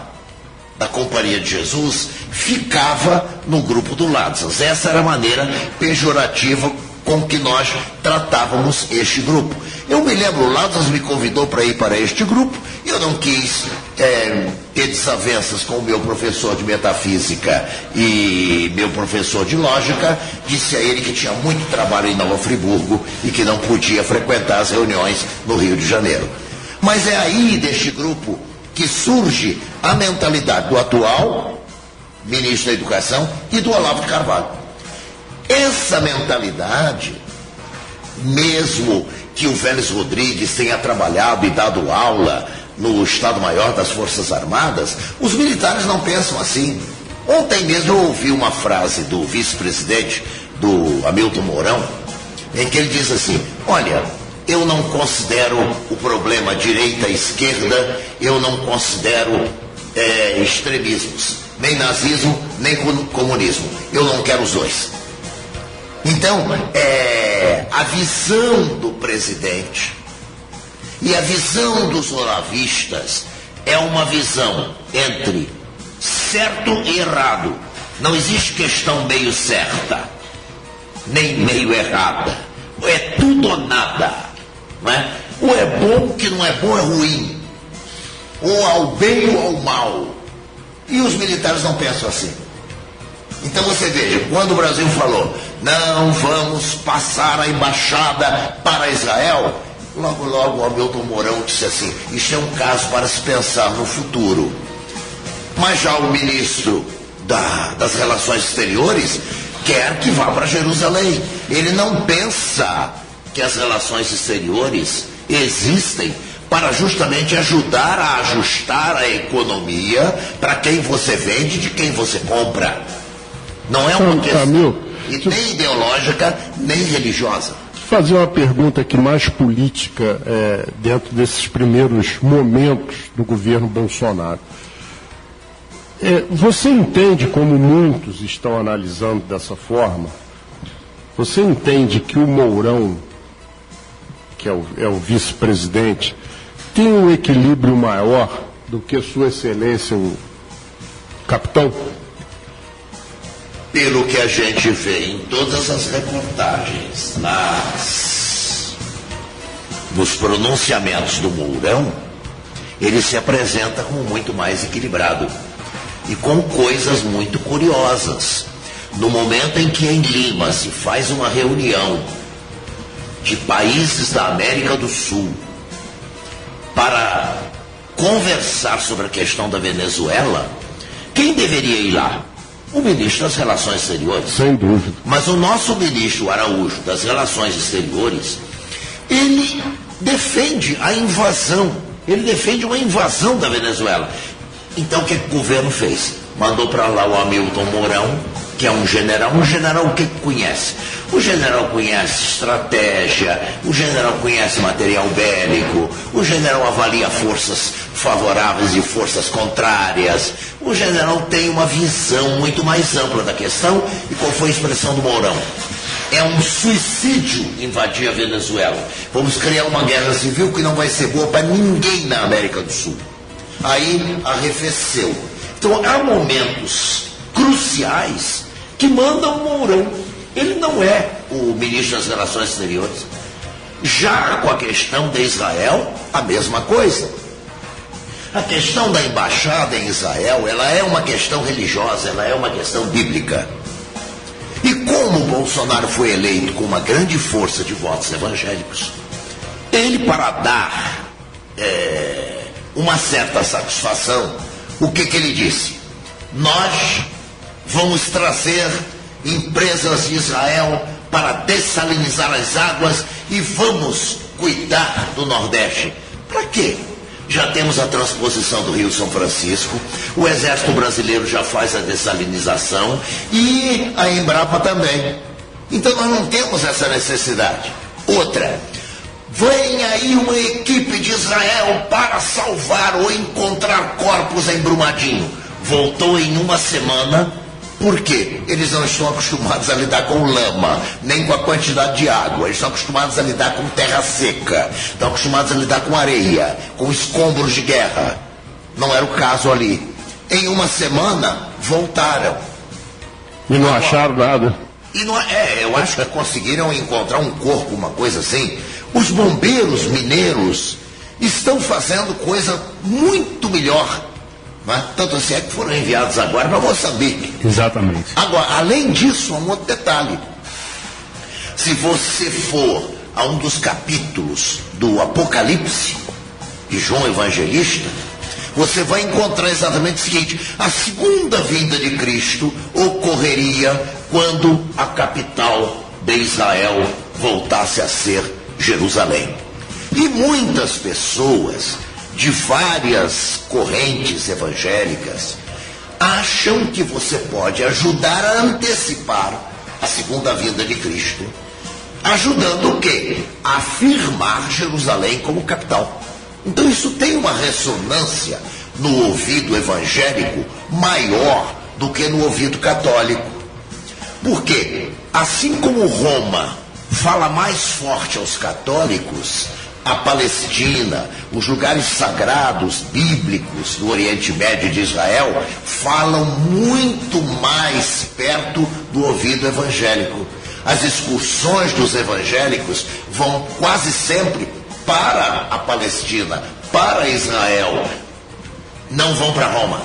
da Companhia de Jesus, ficava no grupo do Lázaro. Essa era a maneira pejorativa com que nós tratávamos este grupo. Eu me lembro, o Lázaro me convidou para ir para este grupo, e eu não quis ter desavenças com o meu professor de metafísica e meu professor de lógica. Disse a ele que tinha muito trabalho em Nova Friburgo e que não podia frequentar as reuniões no Rio de Janeiro. Mas é aí, deste grupo, que surge a mentalidade do atual ministro da Educação e do Olavo de Carvalho. Essa mentalidade, mesmo que o Vélez Rodrigues tenha trabalhado e dado aula no Estado-Maior das Forças Armadas, os militares não pensam assim. Ontem mesmo eu ouvi uma frase do vice-presidente, do Hamilton Mourão, em que ele diz assim: olha, eu não considero o problema direita e esquerda, eu não considero extremismos, nem nazismo, nem comunismo. Eu não quero os dois. Então, a visão do presidente e a visão dos olavistas é uma visão entre certo e errado. Não existe questão meio certa, nem meio errada. É tudo ou nada. Não é? Ou é bom, o que não é bom é ruim. Ou ao bem ou ao mal. E os militares não pensam assim. Então você veja, quando o Brasil falou, não vamos passar a embaixada para Israel, logo o Hamilton Mourão disse assim: isso é um caso para se pensar no futuro. Mas já o ministro das Relações Exteriores quer que vá para Jerusalém. Ele não pensa que as relações exteriores existem para justamente ajudar a ajustar a economia para quem você vende e de quem você compra. Não é uma questão nem ideológica, nem religiosa. Fazer uma pergunta aqui mais política dentro desses primeiros momentos do governo Bolsonaro. Você entende, como muitos estão analisando dessa forma, você entende que o Mourão, que é o vice-presidente, tem um equilíbrio maior do que Sua Excelência, o capitão? Pelo que a gente vê em todas as reportagens, nos pronunciamentos do Mourão, ele se apresenta como muito mais equilibrado e com coisas muito curiosas. No momento em que em Lima se faz uma reunião de países da América do Sul para conversar sobre a questão da Venezuela, quem deveria ir lá? O ministro das Relações Exteriores. Sem dúvida. Mas o nosso ministro Araújo das Relações Exteriores, ele defende a invasão. Ele defende uma invasão da Venezuela. Então o que o governo fez? Mandou para lá o Hamilton Mourão, que é um general o que conhece? O general conhece estratégia, o general conhece material bélico, o general avalia forças favoráveis e forças contrárias, o general tem uma visão muito mais ampla da questão. E qual foi a expressão do Mourão? É um suicídio invadir a Venezuela. Vamos criar uma guerra civil que não vai ser boa para ninguém na América do Sul. Aí arrefeceu. Então há momentos cruciais que mandam o Mourão. Ele não é o ministro das Relações Exteriores. Já com a questão de Israel, a mesma coisa. A questão da embaixada em Israel, ela é uma questão religiosa, ela é uma questão bíblica. E como o Bolsonaro foi eleito com uma grande força de votos evangélicos, ele, para dar uma certa satisfação, o que ele disse? Nós vamos trazer empresas de Israel para dessalinizar as águas e vamos cuidar do Nordeste. Para quê? Já temos a transposição do Rio São Francisco, o Exército Brasileiro já faz a dessalinização e a Embrapa também. Então nós não temos essa necessidade. Outra, vem aí uma equipe de Israel para salvar ou encontrar corpos em Brumadinho. Voltou em uma semana. Por quê? Eles não estão acostumados a lidar com lama, nem com a quantidade de água. Eles estão acostumados a lidar com terra seca, estão acostumados a lidar com areia, com escombros de guerra. Não era o caso ali. Em uma semana, voltaram. E não acharam nada. E não, eu acho que conseguiram encontrar um corpo, uma coisa assim. Os bombeiros mineiros estão fazendo coisa muito melhor. Tanto assim é que foram enviados agora para Moçambique. Exatamente. Agora, além disso, há um outro detalhe. Se você for a um dos capítulos do Apocalipse, de João Evangelista, você vai encontrar exatamente o seguinte: a segunda vinda de Cristo ocorreria quando a capital de Israel voltasse a ser Jerusalém. E muitas pessoas de várias correntes evangélicas acham que você pode ajudar a antecipar a segunda vinda de Cristo, ajudando o quê? A afirmar Jerusalém como capital. Então isso tem uma ressonância no ouvido evangélico maior do que no ouvido católico. Por quê? Assim como Roma fala mais forte aos católicos, a Palestina, os lugares sagrados, bíblicos do Oriente Médio de Israel, falam muito mais perto do ouvido evangélico. As excursões dos evangélicos vão quase sempre para a Palestina, para Israel. Não vão para Roma.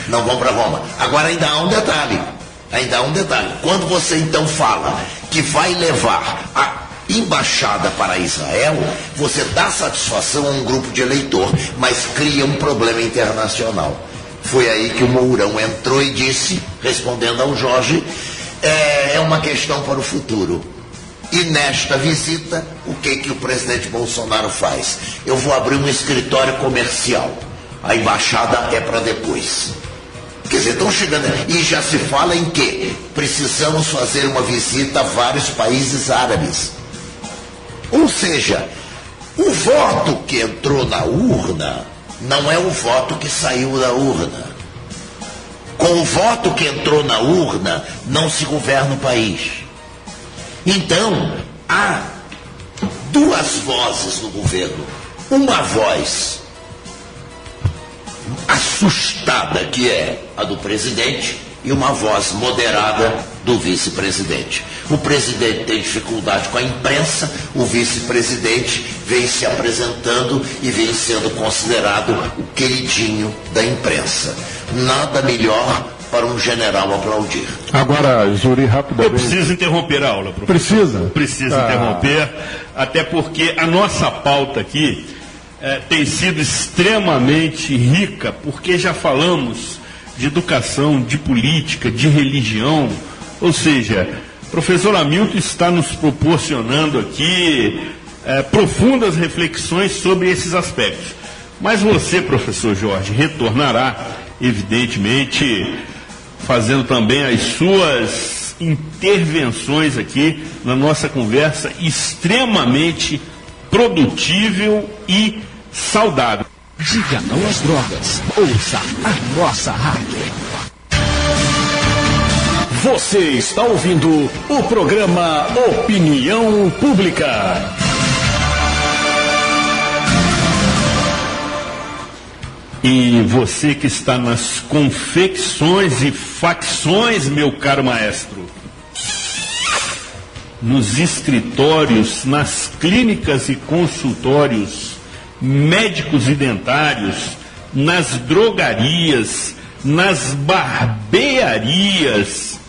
Não vão para Roma. Agora ainda há um detalhe. Quando você então fala que vai levar a embaixada para Israel, você dá satisfação a um grupo de eleitor, mas cria um problema internacional. Foi aí que o Mourão entrou e disse, respondendo ao Jorge, é uma questão para o futuro. E nesta visita, o que o presidente Bolsonaro faz? Eu vou abrir um escritório comercial. A embaixada é para depois. Quer dizer, estão chegando... E já se fala em que precisamos fazer uma visita a vários países árabes. Ou seja, o voto que entrou na urna não é o voto que saiu da urna. Com o voto que entrou na urna, não se governa o país. Então, há duas vozes no governo. Uma voz assustada, que é a do presidente, e uma voz moderada do vice-presidente. O presidente tem dificuldade com a imprensa, o vice-presidente vem se apresentando e vem sendo considerado o queridinho da imprensa. Nada melhor para um general aplaudir. Agora, Zuri, rapidamente... Eu preciso interromper a aula, professor. Preciso interromper, até porque a nossa pauta aqui tem sido extremamente rica, porque já falamos de educação, de política, de religião, ou seja, o professor Hamilton está nos proporcionando aqui profundas reflexões sobre esses aspectos. Mas você, professor Jorge, retornará, evidentemente, fazendo também as suas intervenções aqui na nossa conversa extremamente produtível e saudável. Diga não às drogas. Ouça a nossa rádio. Você está ouvindo o programa Opinião Pública. E você que está nas confecções e facções, meu caro maestro, nos escritórios, nas clínicas e consultórios, médicos e dentários, nas drogarias, nas barbearias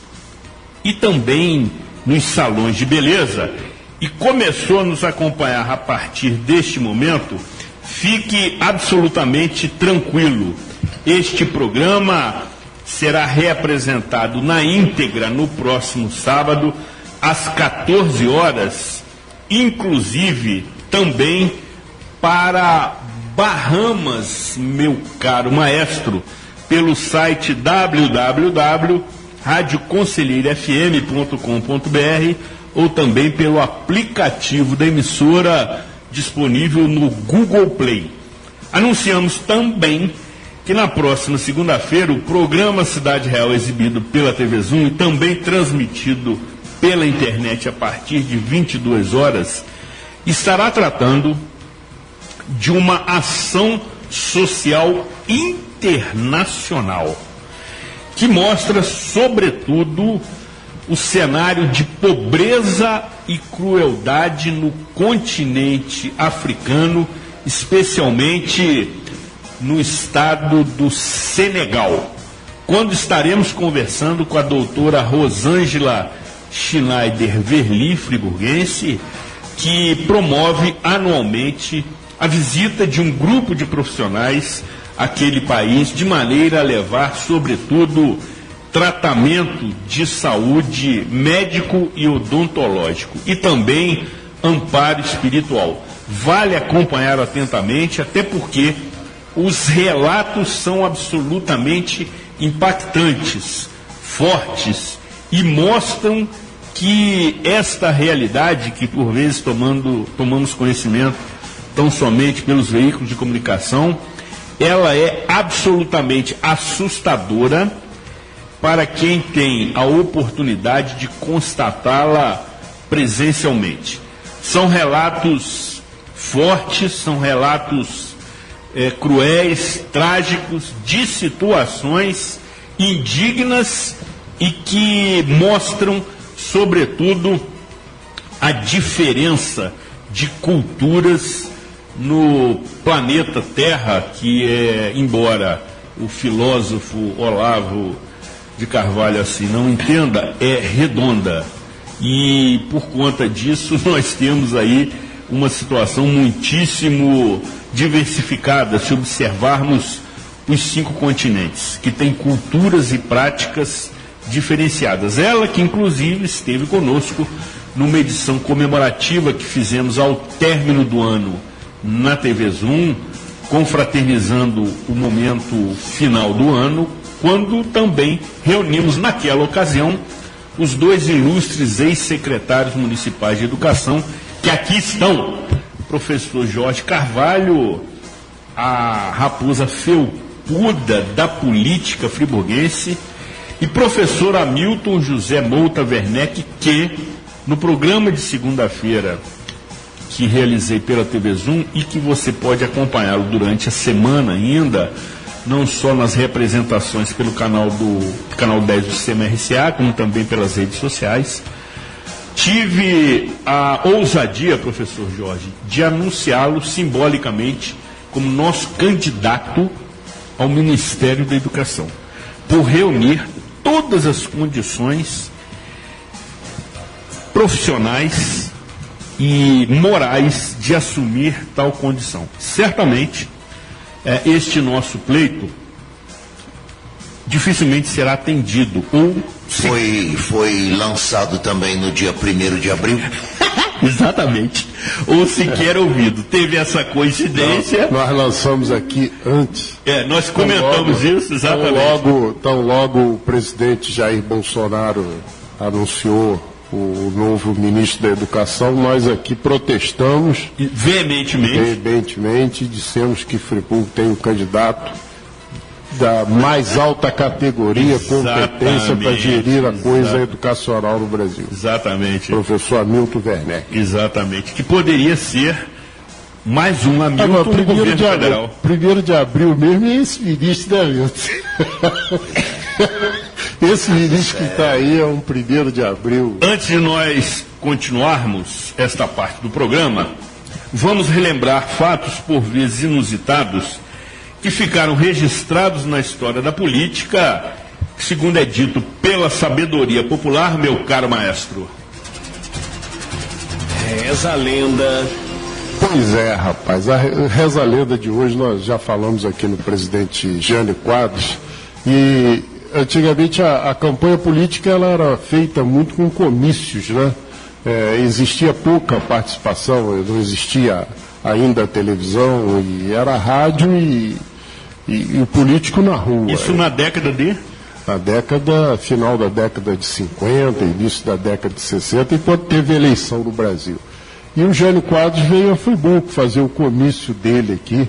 e também nos salões de beleza, e começou a nos acompanhar a partir deste momento, fique absolutamente tranquilo. Este programa será reapresentado na íntegra no próximo sábado, às 14 horas, inclusive também para Bahamas, meu caro maestro, pelo site www.radioconselheirofm.com.br ou também pelo aplicativo da emissora disponível no Google Play. Anunciamos também que na próxima segunda-feira o programa Cidade Real, exibido pela TV Zoom e também transmitido pela internet a partir de 22 horas, estará tratando de uma ação social internacional que mostra, sobretudo, o cenário de pobreza e crueldade no continente africano, especialmente no estado do Senegal, quando estaremos conversando com a doutora Rosângela Schneider Verli, friburguense, que promove anualmente a visita de um grupo de profissionais àquele país, de maneira a levar, sobretudo, tratamento de saúde médico e odontológico e também amparo espiritual. Vale acompanhar atentamente, até porque os relatos são absolutamente impactantes, fortes, e mostram que esta realidade, que por vezes tomamos conhecimento tão somente pelos veículos de comunicação, ela é absolutamente assustadora para quem tem a oportunidade de constatá-la presencialmente. São relatos fortes, são relatos cruéis, trágicos, de situações indignas e que mostram, sobretudo, a diferença de culturas no planeta Terra, que embora o filósofo Olavo de Carvalho assim não entenda, é redonda. E por conta disso nós temos aí uma situação muitíssimo diversificada, se observarmos os 5 continentes, que tem culturas e práticas diferenciadas. Ela que, inclusive, esteve conosco numa edição comemorativa que fizemos ao término do ano na TV Zoom, confraternizando o momento final do ano, quando também reunimos naquela ocasião os 2 ilustres ex-secretários municipais de educação, que aqui estão, professor Jorge Carvalho, a raposa felpuda da política friburguense, e professor Hamilton José Mouta Werneck, que no programa de segunda-feira que realizei pela TV Zoom e que você pode acompanhá-lo durante a semana ainda, não só nas representações pelo canal 10 do CMRCA, como também pelas redes sociais, tive a ousadia, professor Jorge, de anunciá-lo simbolicamente como nosso candidato ao Ministério da Educação, por reunir todas as condições profissionais e morais de assumir tal condição. Certamente, este nosso pleito dificilmente será atendido. Foi lançado também no dia 1º de abril. Exatamente. Ou sequer ouvido. Teve essa coincidência. Nós lançamos aqui antes. Nós comentamos isso, exatamente. Tão logo o presidente Jair Bolsonaro anunciou o novo ministro da Educação, nós aqui protestamos veementemente, dissemos que Friburgo tem um candidato da mais alta categoria, competência para gerir a coisa educacional no Brasil. Exatamente. Professor Hamilton Werneck. Exatamente. Que poderia ser mais um Hamilton no governo federal. 1º de abril mesmo é esse ministro, né, Hamilton? Esse ministro que está aí é um 1º de abril. Antes de nós continuarmos esta parte do programa, vamos relembrar fatos por vezes inusitados que ficaram registrados na história da política, segundo é dito pela sabedoria popular, meu caro maestro. Reza a lenda. Pois é, rapaz, a reza a lenda de hoje nós já falamos aqui no presidente Jânio Quadros, e antigamente a campanha política ela era feita muito com comícios, né? Existia pouca participação, não existia ainda a televisão, e era rádio e o político na rua. Isso na década de? Final da década de 50, início da década de 60, enquanto teve eleição no Brasil. E o Jânio Quadros veio a Friburgo fazer o comício dele aqui,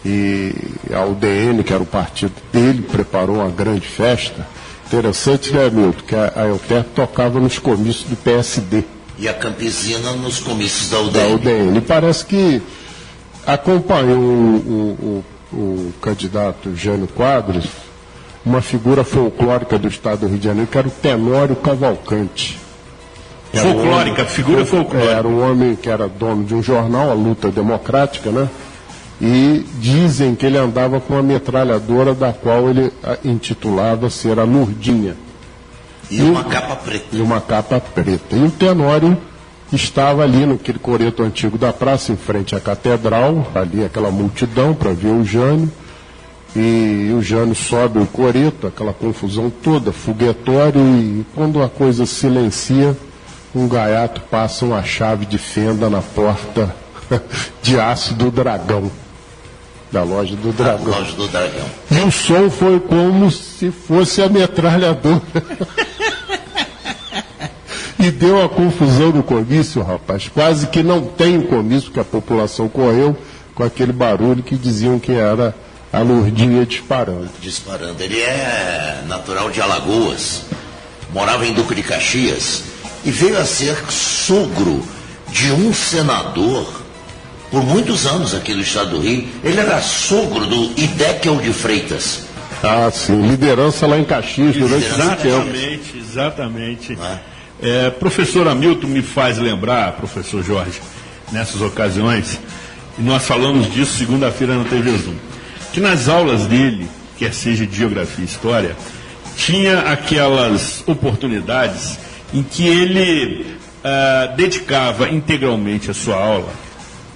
e a UDN, que era o partido dele, preparou uma grande festa. Interessante, né, Milton, que a Elter tocava nos comícios do PSD. E a Campesina nos comícios da UDN. Da UDN. E parece que acompanhou o candidato Jânio Quadros, uma figura folclórica do estado do Rio de Janeiro, que era o Tenório Cavalcante. Figura folclórica. Era um homem que era dono de um jornal, a Luta Democrática, né? E dizem que ele andava com uma metralhadora da qual ele intitulava ser a Lourdinha. E uma capa preta. E uma capa preta. E o Tenório estava ali naquele coreto antigo da praça, em frente à catedral, ali aquela multidão para ver o Jânio. E o Jânio sobe o coreto, aquela confusão toda, foguetório, e quando a coisa silencia, um gaiato passa uma chave de fenda na porta de aço do Dragão, da loja do Dragão. Loja do Dragão. E o som foi como se fosse a metralhadora. E deu uma confusão no comício, rapaz. Quase que não tem comício, porque a população correu com aquele barulho que diziam que era a Lourdinha disparando. Ele é natural de Alagoas, morava em Duque de Caxias e veio a ser sogro de um senador por muitos anos aqui no estado do Rio. Ele era sogro do Idéquel de Freitas. Ah, sim, liderança lá em Caxias durante Exatamente. Professor Hamilton me faz lembrar, professor Jorge, nessas ocasiões, e nós falamos disso segunda-feira na TV Zoom, que nas aulas dele, quer seja de geografia e história, tinha aquelas oportunidades em que ele dedicava integralmente a sua aula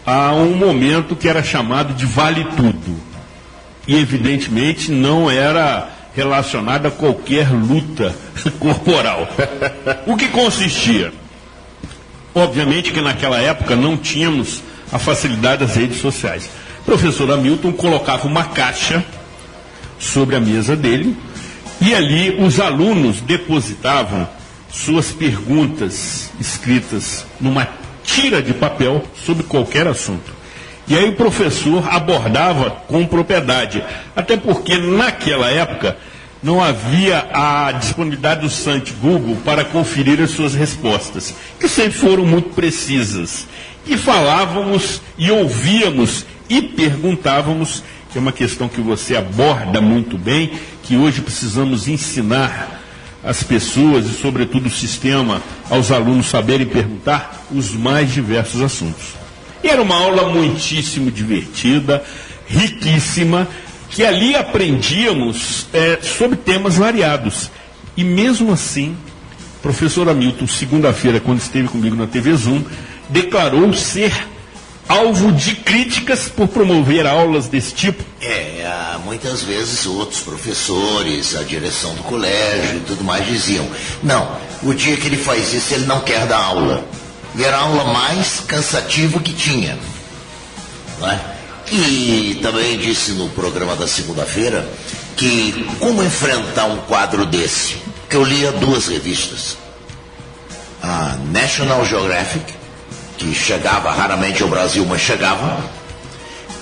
a um momento que era chamado de vale tudo. e evidentemente não era relacionada a qualquer luta corporal. O que consistia? Obviamente que naquela época não tínhamos a facilidade das redes sociais. O professor Hamilton colocava uma caixa sobre a mesa dele e ali os alunos depositavam suas perguntas escritas numa tira de papel sobre qualquer assunto. E aí o professor abordava com propriedade, até porque naquela época não havia a disponibilidade do site Google para conferir as suas respostas, que sempre foram muito precisas. E falávamos e ouvíamos e perguntávamos, que é uma questão que você aborda muito bem, que hoje precisamos ensinar as pessoas e, sobretudo, o sistema, aos alunos saberem perguntar os mais diversos assuntos. E era uma aula muitíssimo divertida, riquíssima, que ali aprendíamos sobre temas variados. E mesmo assim, o professor Hamilton, segunda-feira, quando esteve comigo na TV Zoom, declarou ser alvo de críticas por promover aulas desse tipo. Muitas vezes outros professores, a direção do colégio e tudo mais diziam, não, o dia que ele faz isso ele não quer dar aula. E era a aula mais cansativa que tinha, não é? E também disse no programa da segunda-feira que como enfrentar um quadro desse, que eu lia 2 revistas, a National Geographic, que chegava raramente ao Brasil, mas chegava,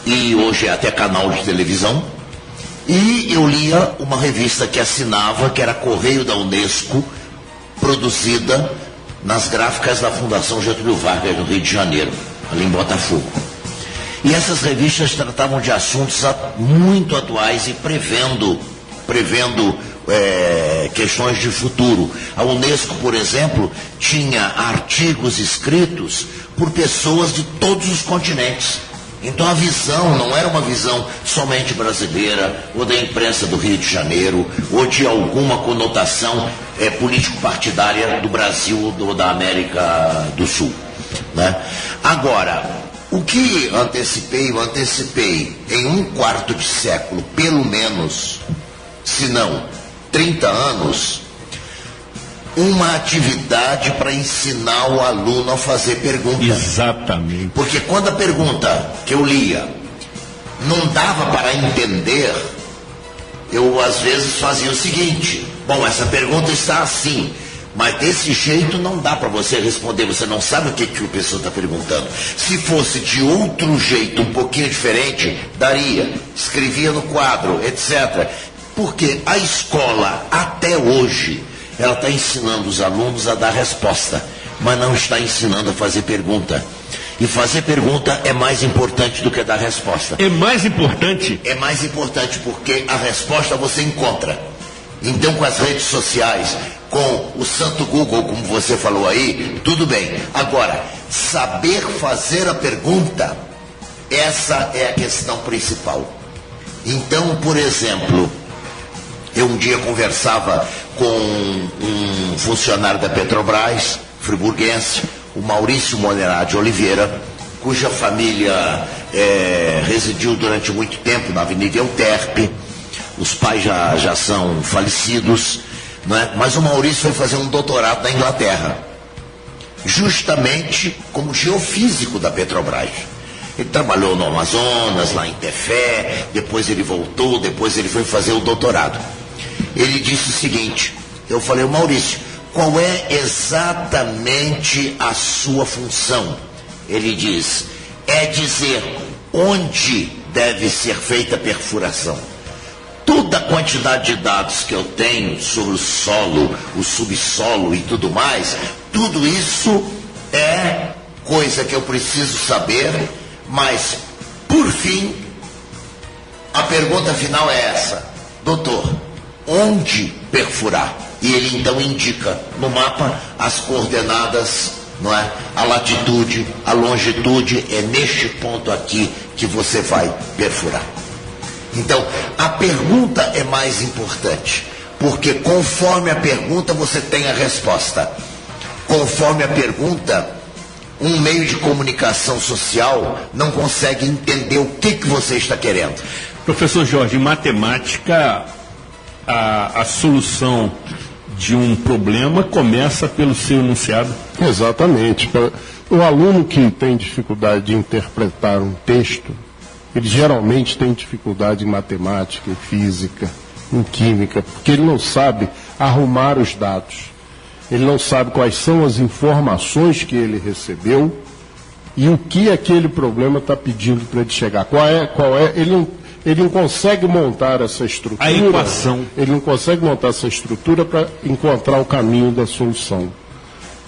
e hoje é até canal de televisão, e eu lia uma revista que assinava, que era Correio da Unesco, produzida nas gráficas da Fundação Getúlio Vargas, no Rio de Janeiro, ali em Botafogo. E essas revistas tratavam de assuntos muito atuais e prevendo questões de futuro. A Unesco, por exemplo, tinha artigos escritos por pessoas de todos os continentes. Então a visão não era uma visão somente brasileira, ou da imprensa do Rio de Janeiro, ou de alguma conotação político-partidária do Brasil ou da América do Sul, né? Agora, o que eu antecipei em um quarto de século, pelo menos, se não 30 anos, uma atividade para ensinar o aluno a fazer perguntas. Exatamente. Porque quando a pergunta que eu lia não dava para entender, eu às vezes fazia o seguinte: bom, essa pergunta está assim, mas desse jeito não dá para você responder, você não sabe o que a pessoa está perguntando. Se fosse de outro jeito, um pouquinho diferente, daria, escrevia no quadro, etc. Porque a escola, até hoje, ela está ensinando os alunos a dar resposta, mas não está ensinando a fazer pergunta. E fazer pergunta é mais importante do que dar resposta. É mais importante? É mais importante porque a resposta você encontra. Então, com as redes sociais, com o santo Google, como você falou aí, tudo bem. Agora, saber fazer a pergunta, essa é a questão principal. Então, por exemplo, eu um dia conversava com um funcionário da Petrobras, friburguense, o Maurício Monerá de Oliveira, cuja família residiu durante muito tempo na Avenida Euterpe. Os pais já são falecidos, não é? Mas o Maurício foi fazer um doutorado na Inglaterra, justamente como geofísico da Petrobras. Ele trabalhou no Amazonas, lá em Tefé, depois ele voltou, depois ele foi fazer o doutorado. Ele disse o seguinte, eu falei, Maurício, qual é exatamente a sua função? Ele diz, é dizer onde deve ser feita a perfuração. Toda a quantidade de dados que eu tenho sobre o solo, o subsolo e tudo mais, tudo isso é coisa que eu preciso saber, mas, por fim, a pergunta final é essa, doutor, onde perfurar? E ele então indica no mapa as coordenadas, não é? A latitude, a longitude, é neste ponto aqui que você vai perfurar. Então, a pergunta é mais importante, porque conforme a pergunta você tem a resposta. Conforme a pergunta, um meio de comunicação social não consegue entender o que você está querendo. Professor Jorge, em matemática, a solução de um problema começa pelo seu enunciado. Exatamente. O aluno que tem dificuldade de interpretar um texto, ele geralmente tem dificuldade em matemática, em física, em química, porque ele não sabe arrumar os dados. Ele não sabe quais são as informações que ele recebeu e o que aquele problema está pedindo para ele chegar. Ele não consegue montar essa estrutura. A equação. Ele não consegue montar essa estrutura para encontrar o caminho da solução.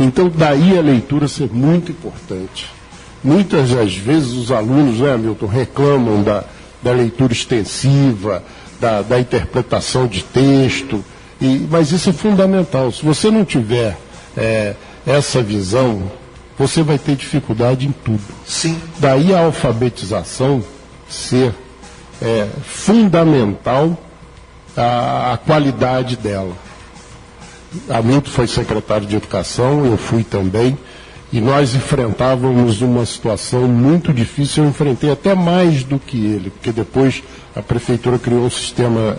Então, daí a leitura ser muito importante. Muitas das vezes os alunos, né, Milton, reclamam da leitura extensiva, da interpretação de texto, mas isso é fundamental. Se você não tiver essa visão, você vai ter dificuldade em tudo. Sim. Daí a alfabetização ser fundamental a qualidade dela. Hamilton foi secretário de Educação, eu fui também, e nós enfrentávamos uma situação muito difícil. Eu enfrentei até mais do que ele, porque depois a prefeitura criou um sistema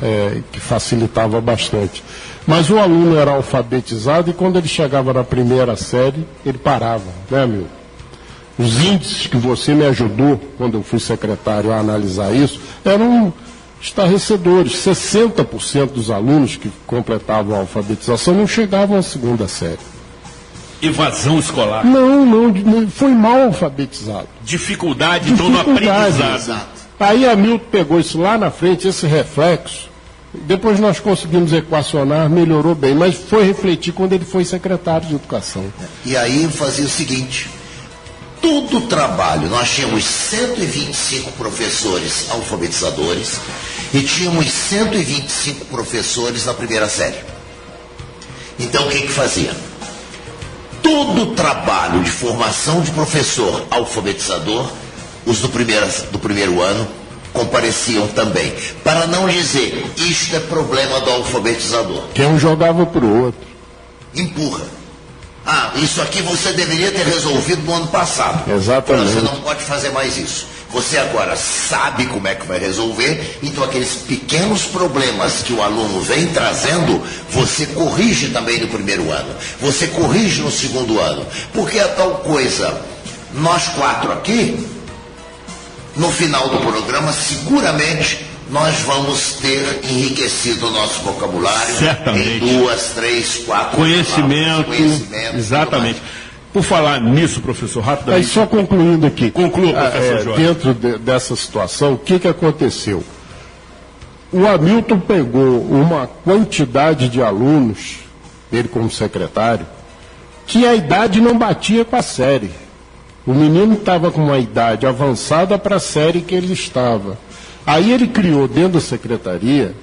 que facilitava bastante. Mas o aluno era alfabetizado e quando ele chegava na primeira série, ele parava, né, Hamilton? Os índices que você me ajudou, quando eu fui secretário, a analisar isso, eram estarrecedores. 60% dos alunos que completavam a alfabetização não chegavam à segunda série. Evasão escolar. Não, foi mal alfabetizado. Dificuldade, então, no aprendizado. Exato. Aí Hamilton pegou isso lá na frente, esse reflexo, depois nós conseguimos equacionar, melhorou bem, mas foi refletir quando ele foi secretário de Educação. E aí fazia o seguinte, todo o trabalho, nós tínhamos 125 professores alfabetizadores e tínhamos 125 professores na primeira série. Então o que fazia? Todo o trabalho de formação de professor alfabetizador, os do primeiro ano, compareciam também. Para não dizer, isto é problema do alfabetizador. Que um jogava para o outro. Empurra. Isso aqui você deveria ter resolvido no ano passado. Exatamente. Você não pode fazer mais isso. Você agora sabe como é que vai resolver, então aqueles pequenos problemas que o aluno vem trazendo, você corrige também no primeiro ano. Você corrige no segundo ano. Porque é tal coisa, nós 4 aqui, no final do programa, seguramente nós vamos ter enriquecido o nosso vocabulário. Certamente. Em 2, 3, 4 Conhecimento. Exatamente. Por falar nisso, professor, rapidamente. Aí só concluindo aqui. Conclua, professor Jorge. Dentro dessa situação, o que aconteceu? O Hamilton pegou uma quantidade de alunos, ele como secretário, que a idade não batia com a série. O menino estava com uma idade avançada para a série que ele estava. Aí ele criou dentro da secretaria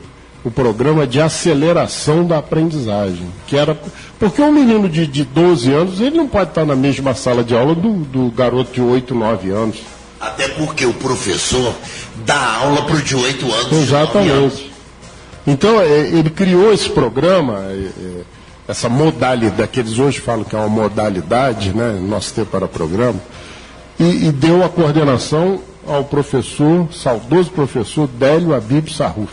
o programa de aceleração da aprendizagem, que era porque um menino de 12 anos, ele não pode estar na mesma sala de aula do garoto de 8, 9 anos. Até porque o professor dá aula para o de 8 anos. Exatamente. Então, ele criou esse programa, essa modalidade, que eles hoje falam que é uma modalidade, né, nosso tempo para programa, e deu a coordenação ao professor, saudoso professor Délio Abib Sarruf.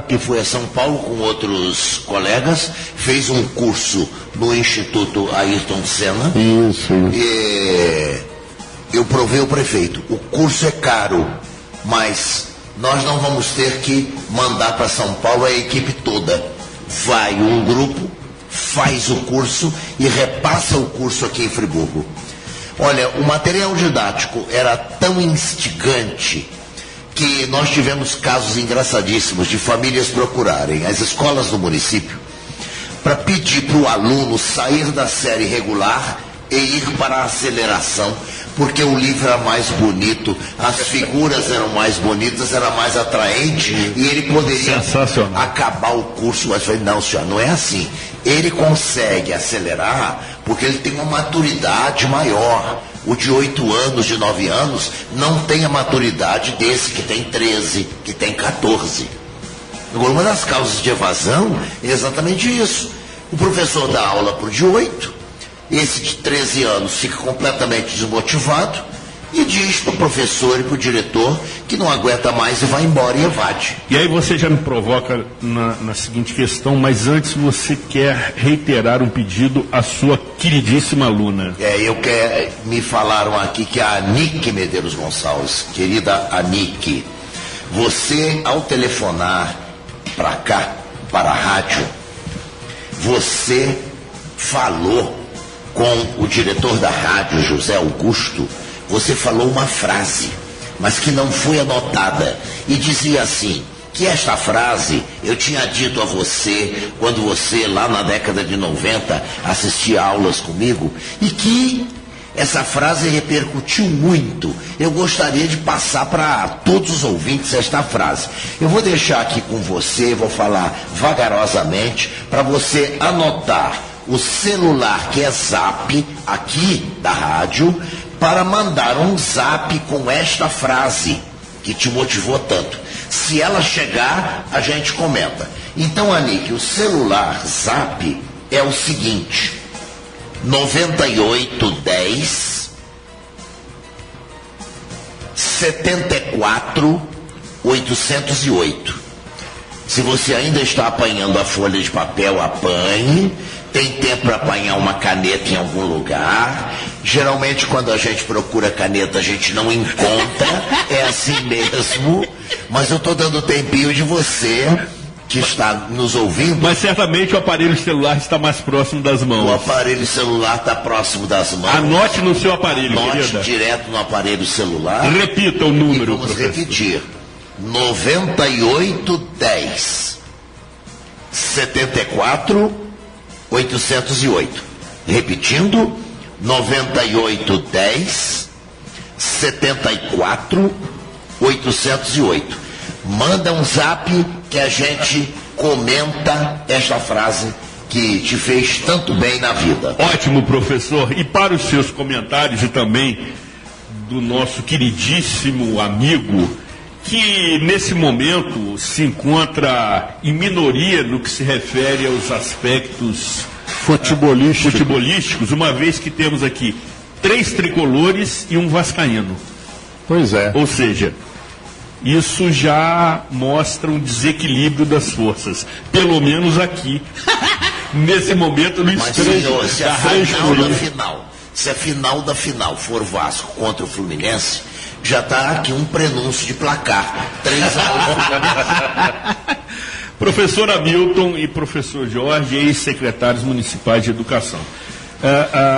Que foi a São Paulo com outros colegas, fez um curso no Instituto Ayrton Senna. Isso. E eu provei ao prefeito, o curso é caro, mas nós não vamos ter que mandar para São Paulo a equipe toda. Vai um grupo, faz o curso e repassa o curso aqui em Friburgo. Olha, o material didático era tão instigante que nós tivemos casos engraçadíssimos de famílias procurarem as escolas do município para pedir para o aluno sair da série regular e ir para a aceleração, porque o livro era mais bonito, as figuras eram mais bonitas, era mais atraente e ele poderia acabar o curso. Mas eu falei, não, senhor, não é assim. Ele consegue acelerar porque ele tem uma maturidade maior. O de 8 anos, de 9 anos, não tem a maturidade desse que tem 13, que tem 14. Agora, uma das causas de evasão é exatamente isso. O professor dá aula para o de 8, esse de 13 anos fica completamente desmotivado, e diz para o professor e para o diretor que não aguenta mais e vai embora e evade. E aí você já me provoca na seguinte questão, mas antes você quer reiterar um pedido à sua queridíssima aluna. Me falaram aqui que a Anique Medeiros Gonçalves, querida Anique, você ao telefonar para cá, para a rádio, você falou com o diretor da rádio, José Augusto, você falou uma frase, mas que não foi anotada, e dizia assim, que esta frase eu tinha dito a você, quando você, lá na década de 90, assistia aulas comigo, e que essa frase repercutiu muito. Eu gostaria de passar para todos os ouvintes esta frase. Eu vou deixar aqui com você, vou falar vagarosamente, para você anotar o celular que é Zap, aqui da rádio, para mandar um Zap com esta frase que te motivou tanto. Se ela chegar, a gente comenta. Então, Anique, o celular Zap é o seguinte: 9810 74 808. Se você ainda está apanhando a folha de papel, apanhe. Tem tempo para apanhar uma caneta em algum lugar. Geralmente, quando a gente procura caneta, a gente não encontra. É assim mesmo. Mas eu estou dando tempinho de você que está nos ouvindo. Mas certamente o aparelho celular está mais próximo das mãos. O aparelho celular está próximo das mãos. Anote no seu aparelho, Anote querida. direto no aparelho celular. Repita o número, e vamos professor. repetir. 9810 74 808. Repetindo, 9810 74 808. Manda um zap que a gente comenta esta frase que te fez tanto bem na vida. Ótimo, professor. E para os seus comentários e também do nosso queridíssimo amigo, que nesse momento se encontra em minoria no que se refere aos aspectos futebolísticos, uma vez que temos aqui 3 tricolores e um vascaíno. Pois é. Ou seja, isso já mostra um desequilíbrio das forças, pelo menos aqui, nesse momento no estreito se a final da final for Vasco contra o Fluminense, já está aqui um prenúncio de placar. 3-1. Professor Hamilton e professor Jorge, ex-secretários municipais de educação.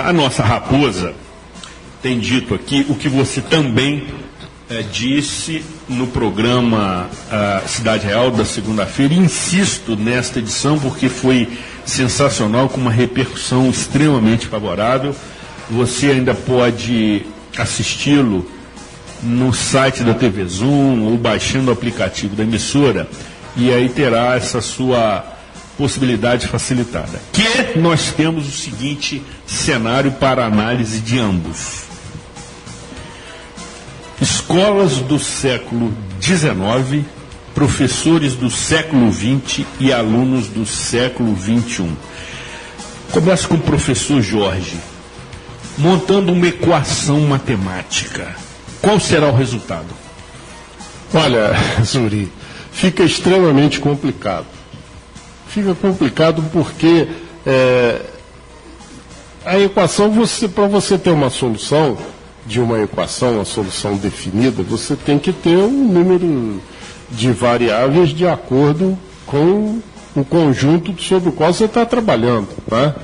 A nossa raposa tem dito aqui o que você também disse no programa Cidade Real da segunda-feira. Insisto nesta edição porque foi sensacional, com uma repercussão extremamente favorável. Você ainda pode assisti-lo no site da TV Zoom ou baixando o aplicativo da emissora, e aí terá essa sua possibilidade facilitada. Que nós temos o seguinte cenário para análise de ambos: escolas do século XIX, professores do século XX e alunos do século XXI. Começo com o professor Jorge, montando uma equação matemática. Qual será o resultado? Olha, Zuri, fica extremamente complicado. Fica complicado porque a equação, para você ter uma solução de uma equação, uma solução definida, você tem que ter um número de variáveis de acordo com o conjunto sobre o qual você está trabalhando. Tá?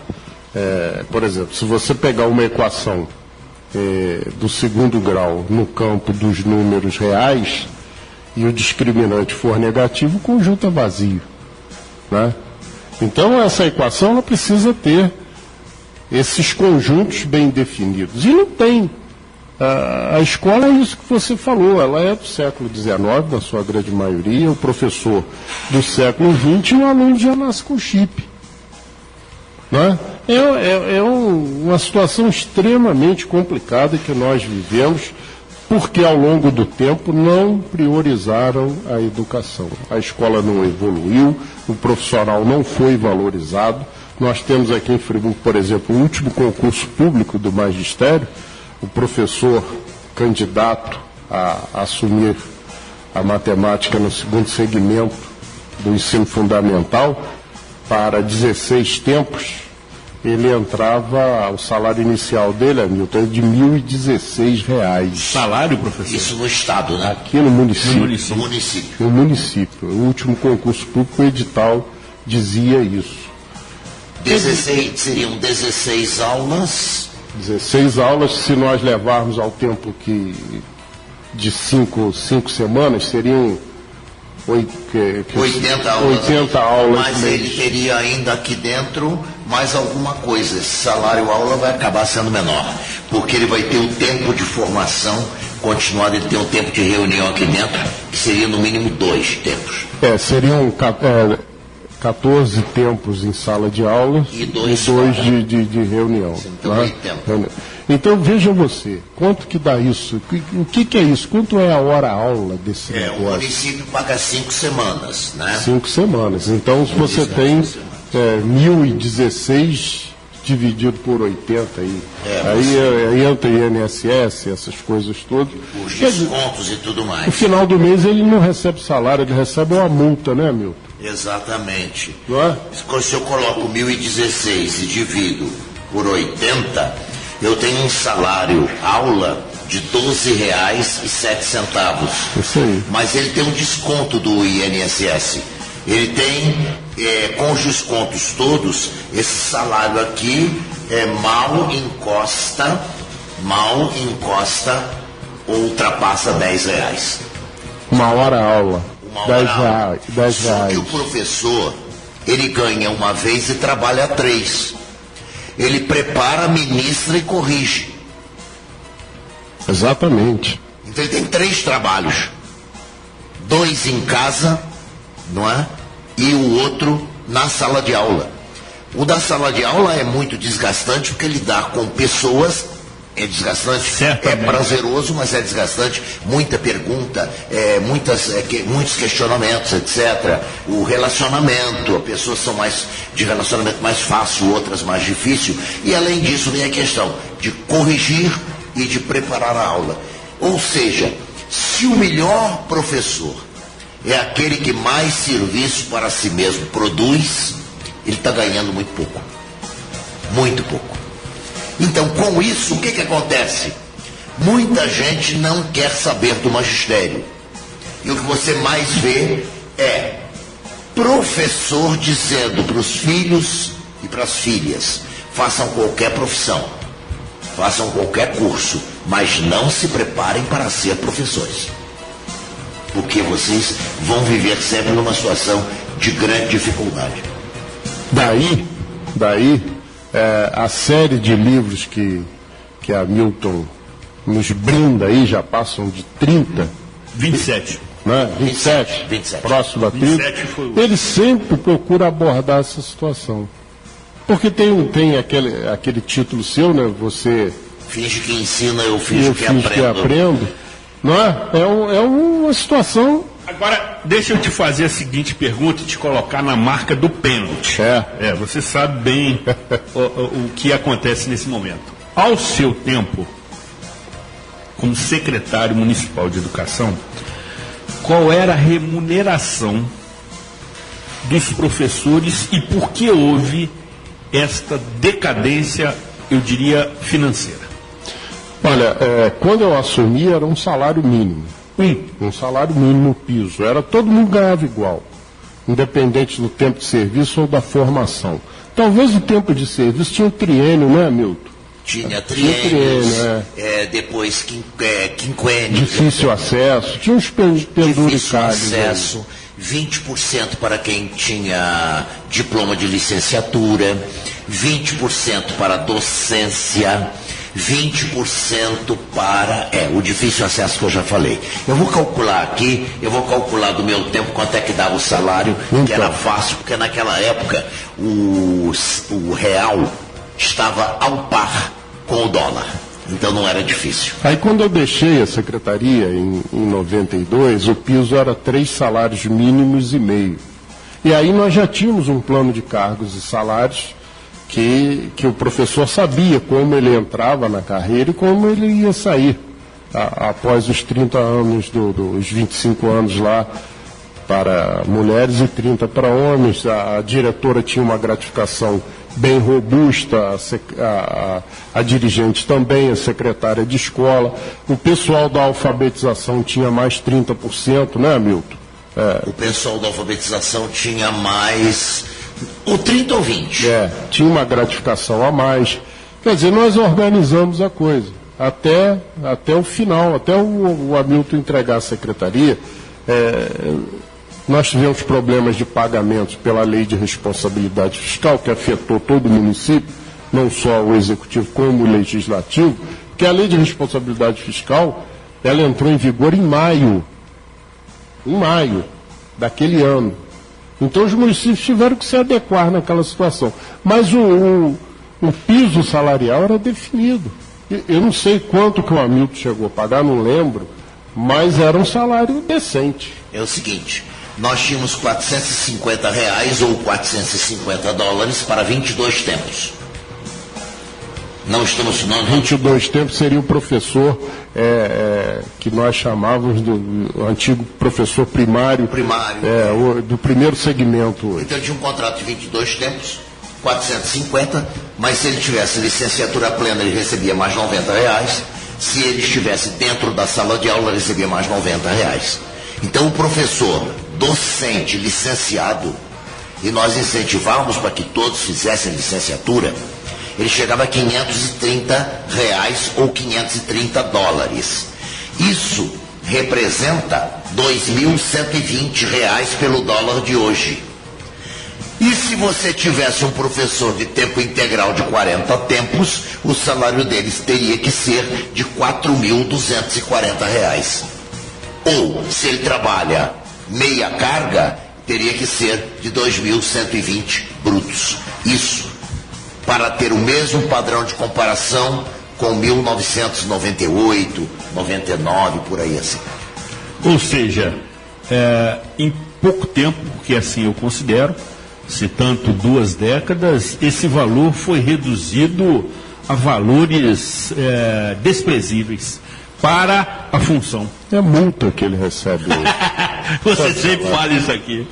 Por exemplo, se você pegar uma equação do segundo grau no campo dos números reais e o discriminante for negativo, o conjunto é vazio. Né? Então, essa equação ela precisa ter esses conjuntos bem definidos. E não tem. A escola é isso que você falou, ela é do século XIX, na sua grande maioria, o professor do século XX e o aluno já nasce com chip. Né? É uma situação extremamente complicada que nós vivemos, porque ao longo do tempo não priorizaram a educação. A escola não evoluiu, o profissional não foi valorizado. Nós temos aqui em Friburgo, por exemplo, o último concurso público do magistério. O professor candidato a assumir a matemática no segundo segmento do ensino fundamental para 16 tempos, ele entrava, o salário inicial dele, Hamilton, de R$ 1.016. Salário, professor? Isso no estado, né? Aqui no município. No município. No município. O último concurso público, o edital dizia isso. 16, seriam 16 aulas. 16 aulas, se nós levarmos ao tempo de 5 semanas, seriam 80 aulas. 80 aulas. Mas ele teria ainda aqui dentro mais alguma coisa. Esse salário aula vai acabar sendo menor, porque ele vai ter o tempo de formação continuado, ele tem um tempo de reunião aqui dentro, que seria no mínimo 2 tempos. Seriam 14 tempos em sala de aula e 2 de reunião. Então, né? Então, veja você, quanto que dá isso? O que é isso? Quanto é a hora-aula desse negócio? O município paga 5 semanas, né? 5 semanas. Então, se você tem 1.016 dividido por 80 aí. Aí entra INSS, essas coisas todas. Os descontos e tudo mais. No final do mês ele não recebe salário, ele recebe uma multa, né, Milton? Exatamente. Não é? Se eu coloco 1.016 e divido por 80, eu tenho um salário aula de R$ 12,07. Isso aí. Mas ele tem um desconto do INSS. Ele tem, com os descontos todos, esse salário aqui mal encosta ou ultrapassa R$10. Uma hora aula. R$10. Só que o professor, ele ganha uma vez e trabalha 3. Ele prepara, ministra e corrige. Exatamente. Então ele tem 3 trabalhos. 2 em casa, não é? E o outro na sala de aula. O da sala de aula é muito desgastante porque lidar com pessoas é desgastante, certamente. É prazeroso, mas é desgastante. Muita pergunta, muitos questionamentos, etc. O relacionamento, as pessoas são de relacionamento mais fácil, outras mais difícil. E além disso vem a questão de corrigir e de preparar a aula. Ou seja, se o melhor professor é aquele que mais serviço para si mesmo produz, ele está ganhando muito pouco. Muito pouco. Então, com isso, o que acontece? Muita gente não quer saber do magistério. E o que você mais vê é professor dizendo para os filhos e para as filhas: façam qualquer profissão, façam qualquer curso, mas não se preparem para ser professores. Porque vocês vão viver sempre numa situação de grande dificuldade. Daí a série de livros que a Milton nos brinda aí, já passam de 30. 27. Né? 27. Próximo a 30. 27 foi o... Ele sempre procura abordar essa situação. Porque tem aquele título seu, né? Você... Finge que ensina, eu finge que aprendo. Não é? É uma situação... Agora, deixa eu te fazer a seguinte pergunta e te colocar na marca do pênalti. Você sabe bem o que acontece nesse momento. Ao seu tempo, como secretário municipal de educação, qual era a remuneração dos professores e por que houve esta decadência, eu diria, financeira? Olha, quando eu assumi era um salário mínimo. Um salário mínimo piso. Todo mundo ganhava igual, independente do tempo de serviço ou da formação. Talvez o tempo de serviço tinha um triênio, né, Milton? Tinha triênios, depois quinquênio. Difícil acesso, tinha uns penduricalhos. Difícil acesso, 20% para quem tinha diploma de licenciatura, 20% para docência, 20% para o difícil acesso que eu já falei. Eu vou calcular aqui, do meu tempo quanto é que dava o salário, que era fácil, porque naquela época o real estava ao par com o dólar. Então não era difícil. Aí quando eu deixei a secretaria em 92, o piso era 3 salários mínimos e meio. E aí nós já tínhamos um plano de cargos e salários que o professor sabia como ele entrava na carreira e como ele ia sair. após os 30 anos, os 25 anos lá para mulheres e 30 para homens. A diretora tinha uma gratificação bem robusta, a dirigente também, a secretária de escola. O pessoal da alfabetização tinha mais 30%, né, Milton? O pessoal da alfabetização tinha mais, ou 30 ou 20. Tinha uma gratificação a mais. Quer dizer, nós organizamos a coisa até o final, até o Hamilton entregar a secretaria. Nós tivemos problemas de pagamentos pela lei de responsabilidade fiscal, que afetou todo o município, não só o executivo como o legislativo, que a lei de responsabilidade fiscal, ela entrou em vigor em maio daquele ano. Então os municípios tiveram que se adequar naquela situação. Mas o piso salarial era definido. Eu não sei quanto que o Hamilton chegou a pagar, não lembro, mas era um salário decente. É o seguinte, nós tínhamos R$450 ou $450 para 22 tempos. Não estamos falando... 22 tempos seria o professor que nós chamávamos do antigo professor primário. Do primeiro segmento. Então ele tinha um contrato de 22 tempos, 450, mas se ele tivesse licenciatura plena ele recebia mais R$90. Se ele estivesse dentro da sala de aula ele recebia mais R$90. Então o professor docente licenciado, e nós incentivávamos para que todos fizessem licenciatura, ele chegava a R$530 ou $530. Isso representa R$2.120 pelo dólar de hoje. E se você tivesse um professor de tempo integral de 40 tempos, o salário deles teria que ser de R$4.240. Ou, se ele trabalha meia carga, teria que ser de 2.120 brutos. Isso para ter o mesmo padrão de comparação com 1998, 99, por aí assim. Ou seja, em pouco tempo, porque assim eu considero, citando 2 décadas, esse valor foi reduzido a valores desprezíveis para a função. É a multa que ele recebe hoje. Você sempre fala isso aqui.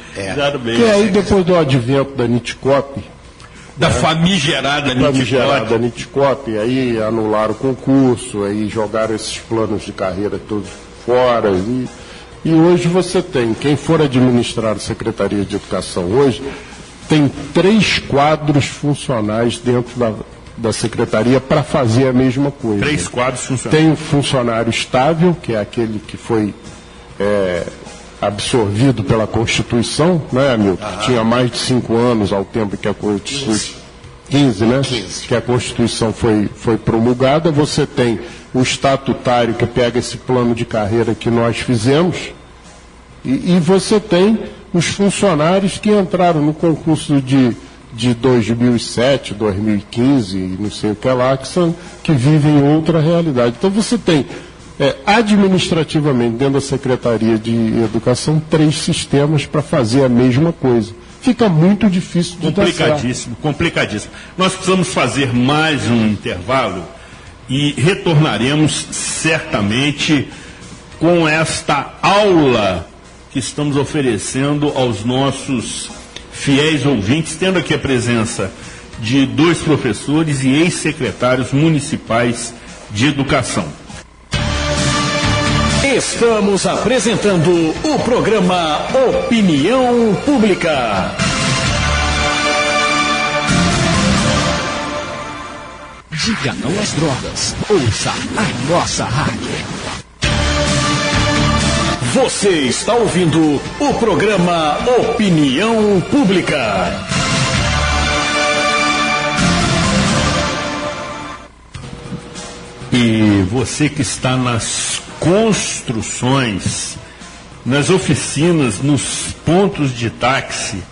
Bem, que aí depois do advento da Nitcop, da famigerada Nitcop, aí anularam o concurso, aí jogaram esses planos de carreira todos fora. E hoje você tem, quem for administrar a Secretaria de Educação hoje, tem 3 quadros funcionais dentro da Secretaria para fazer a mesma coisa. 3 quadros funcionais. Tem um funcionário estável, que é aquele que foi absorvido pela Constituição, né, Hamilton? Tinha mais de 5 anos ao tempo que a Constituição... 15, né? 15. Que a Constituição foi promulgada. Você tem o estatutário que pega esse plano de carreira que nós fizemos e você tem os funcionários que entraram no concurso de 2007, 2015, não sei o que lá, que vivem outra realidade. Então você tem, administrativamente, dentro da Secretaria de Educação, 3 sistemas para fazer a mesma coisa. Fica muito difícil de dar certo. Complicadíssimo. Nós precisamos fazer mais um intervalo e retornaremos certamente com esta aula que estamos oferecendo aos nossos fiéis ouvintes, tendo aqui a presença de 2 professores e ex-secretários municipais de educação. Estamos apresentando o programa Opinião Pública. Diga não às drogas. Ouça a nossa rádio. Você está ouvindo o programa Opinião Pública. E você que está nas construções, nas oficinas, nos pontos de táxi,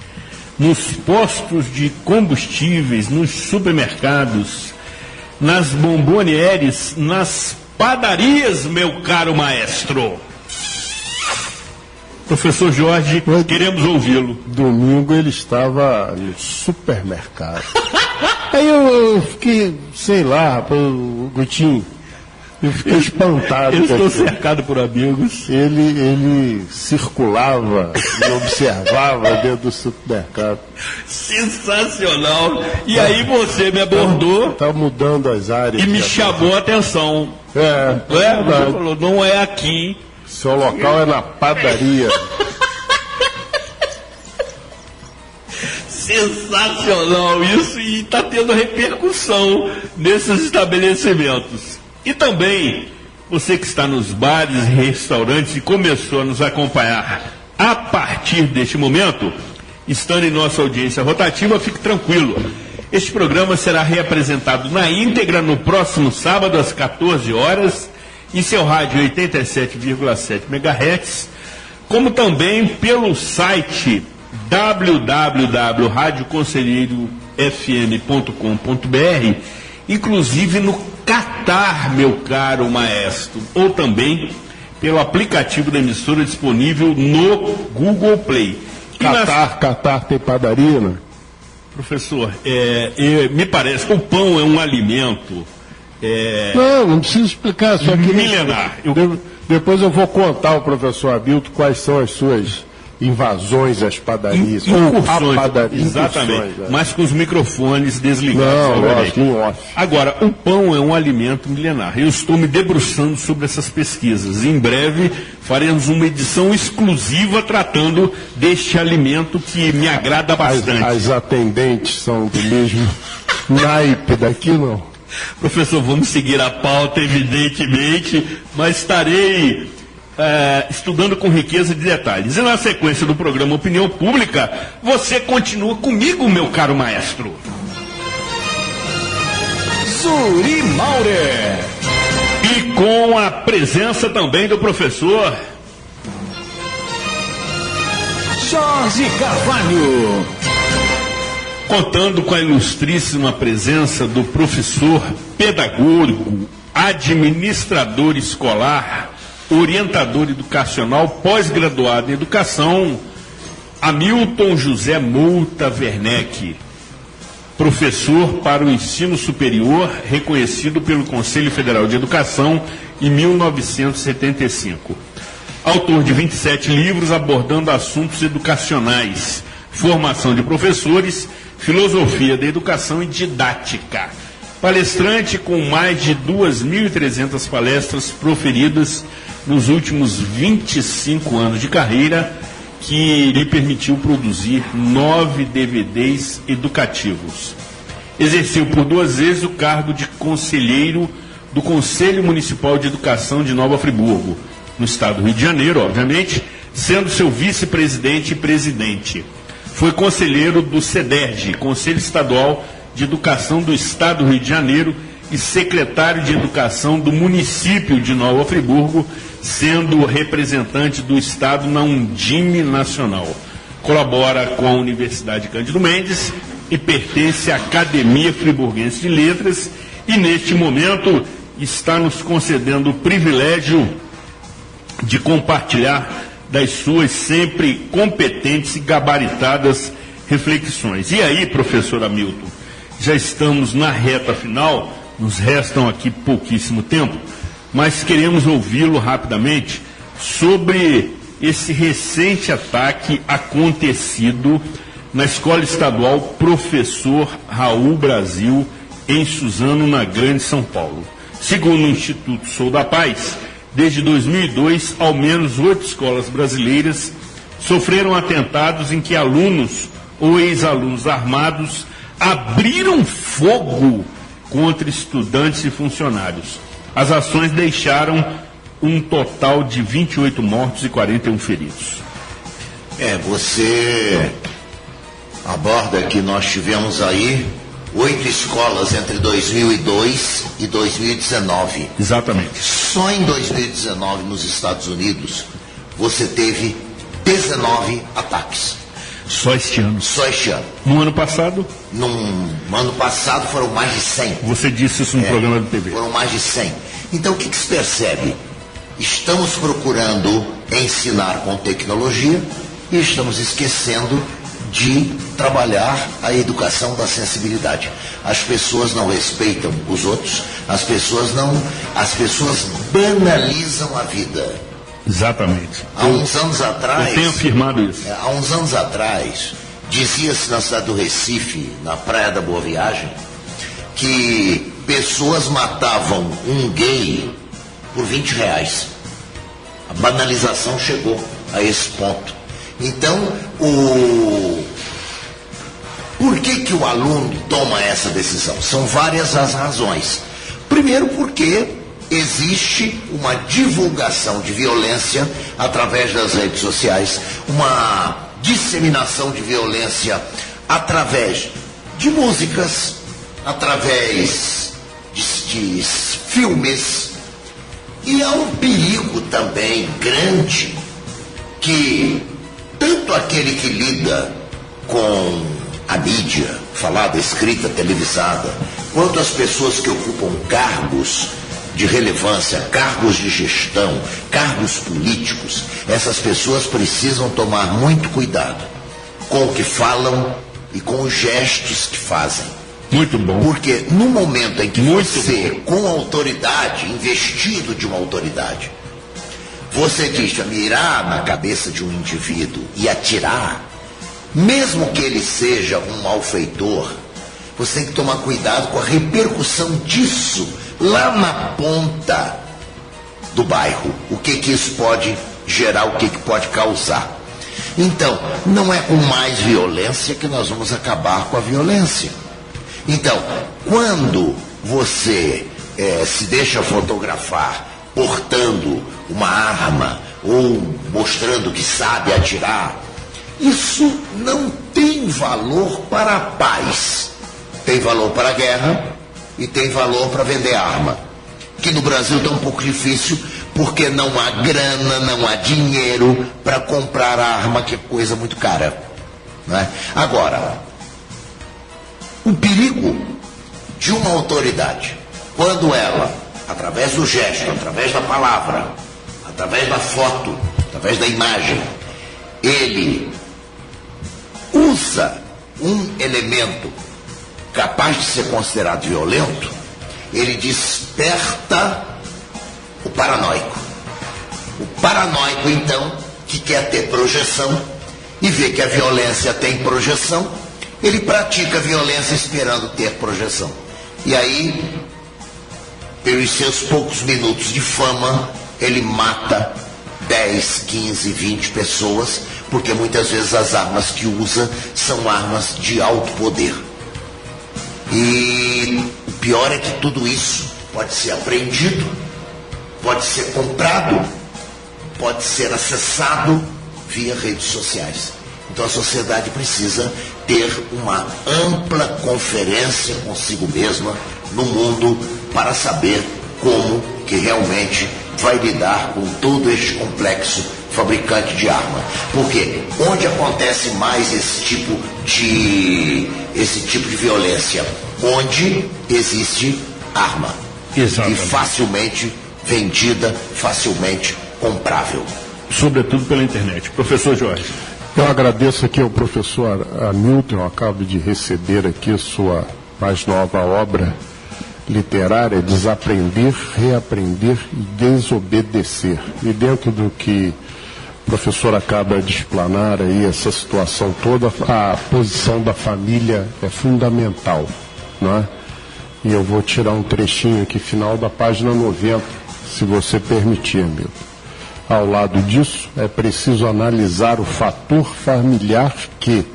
nos postos de combustíveis, nos supermercados, nas bombonieres, nas padarias, meu caro maestro. Professor Jorge, queremos ouvi-lo. Domingo ele estava no supermercado. Aí eu fiquei, sei lá, rapaz, Gutinho, Eu fiquei espantado. Eu estou cercado por amigos. Ele circulava e observava dentro do supermercado. Sensacional. E aí você me abordou. Tá mudando as áreas. E me chamou a atenção. Você falou, não é aqui. Seu local é na padaria. Sensacional isso, e está tendo repercussão nesses estabelecimentos. E também, você que está nos bares e restaurantes e começou a nos acompanhar a partir deste momento, estando em nossa audiência rotativa, fique tranquilo. Este programa será reapresentado na íntegra no próximo sábado, às 14 horas, em seu rádio 87,7 MHz, como também pelo site www.radioconselheirofm.com.br, inclusive no Catar, meu caro maestro, ou também pelo aplicativo da emissora disponível no Google Play. Catar tem padaria, né? Professor, me parece que o pão é um alimento... Não precisa explicar, só que milenar. Depois eu vou contar ao professor Hamilton quais são as suas invasões às padarias. Incursões, exatamente, mas com os microfones desligados. Não, lógico, em off. Agora, o pão é um alimento milenar. Eu estou me debruçando sobre essas pesquisas. Em breve faremos uma edição exclusiva tratando deste alimento que me agrada bastante. As atendentes são do mesmo naipe daqui, não? Professor, vamos seguir a pauta, evidentemente, mas estarei estudando com riqueza de detalhes. E na sequência do programa Opinião Pública, você continua comigo, meu caro maestro. Zuri Maurer. E com a presença também do professor Jorge Carvalho. Contando com a ilustríssima presença do professor pedagogo, administrador escolar, orientador educacional, pós-graduado em educação, Hamilton José Mouta Werneck, professor para o ensino superior, reconhecido pelo Conselho Federal de Educação em 1975. Autor de 27 livros abordando assuntos educacionais, formação de professores, filosofia da educação e didática. Palestrante com mais de 2.300 palestras proferidas nos últimos 25 anos de carreira, que lhe permitiu produzir 9 DVDs educativos. Exerceu por 2 vezes o cargo de conselheiro do Conselho Municipal de Educação de Nova Friburgo, no estado do Rio de Janeiro, obviamente, sendo seu vice-presidente e presidente. Foi conselheiro do CEDERJ, Conselho Estadual de Educação do Estado do Rio de Janeiro, e secretário de Educação do município de Nova Friburgo, sendo representante do Estado na Undime Nacional. Colabora com a Universidade Cândido Mendes e pertence à Academia Friburguense de Letras, e neste momento está nos concedendo o privilégio de compartilhar das suas sempre competentes e gabaritadas reflexões. E aí, professor Hamilton, já estamos na reta final, nos restam aqui pouquíssimo tempo, mas queremos ouvi-lo rapidamente sobre esse recente ataque acontecido na Escola Estadual Professor Raul Brasil, em Suzano, na Grande São Paulo. Segundo o Instituto Sou da Paz, desde 2002, ao menos 8 escolas brasileiras sofreram atentados em que alunos ou ex-alunos armados abriram fogo contra estudantes e funcionários. As ações deixaram um total de 28 mortos e 41 feridos. Você aborda que nós tivemos aí 8 escolas entre 2002 e 2019. Exatamente. Só em 2019, nos Estados Unidos, você teve 19 ataques. Só este ano? Só este ano. No ano passado? No ano passado foram mais de 100. Você disse isso no programa do TV. Foram mais de 100. Então o que se percebe? Estamos procurando ensinar com tecnologia e estamos esquecendo de trabalhar a educação da sensibilidade. As pessoas não respeitam os outros, as pessoas banalizam a vida. Exatamente. Há uns anos atrás, eu tenho afirmado isso. Há uns anos atrás, dizia-se na cidade do Recife, na Praia da Boa Viagem, que pessoas matavam um gay por R$20. A banalização chegou a esse ponto. Então, por que o aluno toma essa decisão? São várias as razões. Primeiro, porque existe uma divulgação de violência através das redes sociais, uma disseminação de violência através de músicas, através de filmes. E há um perigo também grande que tanto aquele que lida com a mídia, falada, escrita, televisada, quanto as pessoas que ocupam cargos de relevância, cargos de gestão, cargos políticos, essas pessoas precisam tomar muito cuidado com o que falam e com os gestos que fazem. Muito bom. Porque no momento em que você, com autoridade, investido de uma autoridade, você diz mirar na cabeça de um indivíduo e atirar, mesmo que ele seja um malfeitor, você tem que tomar cuidado com a repercussão disso lá na ponta do bairro. O que isso pode gerar, o que pode causar. Então, não é com mais violência que nós vamos acabar com a violência. Então, quando você se deixa fotografar portando uma arma ou mostrando que sabe atirar, isso não tem valor para a paz. Tem valor para a guerra e tem valor para vender arma. Que no Brasil está um pouco difícil, porque não há grana, não há dinheiro para comprar arma, que é coisa muito cara. Né? Agora, o perigo de uma autoridade, quando ela, através do gesto, através da palavra, através da foto, através da imagem, ele usa um elemento capaz de ser considerado violento, ele desperta o paranoico. O paranoico, então, que quer ter projeção e vê que a violência tem projeção, ele pratica violência esperando ter projeção. E aí, pelos seus poucos minutos de fama, ele mata 10, 15, 20 pessoas, porque muitas vezes as armas que usa são armas de alto poder. E o pior é que tudo isso pode ser apreendido, pode ser comprado, pode ser acessado via redes sociais. Então a sociedade precisa ter uma ampla conferência consigo mesma no mundo para saber como que realmente vai lidar com todo este complexo fabricante de arma. Porque onde acontece mais esse tipo de violência? Onde existe arma. Exatamente. E facilmente vendida, facilmente comprável. Sobretudo pela internet. Professor Jorge. Eu agradeço aqui ao professor Hamilton, eu acabo de receber aqui sua mais nova obra literária, Desaprender, Reaprender e Desobedecer. E dentro do que o professor acaba de explanar aí, essa situação toda, a posição da família é fundamental, não é? E eu vou tirar um trechinho aqui, final da página 90, se você permitir, amigo. Ao lado disso, é preciso analisar o fator familiar que,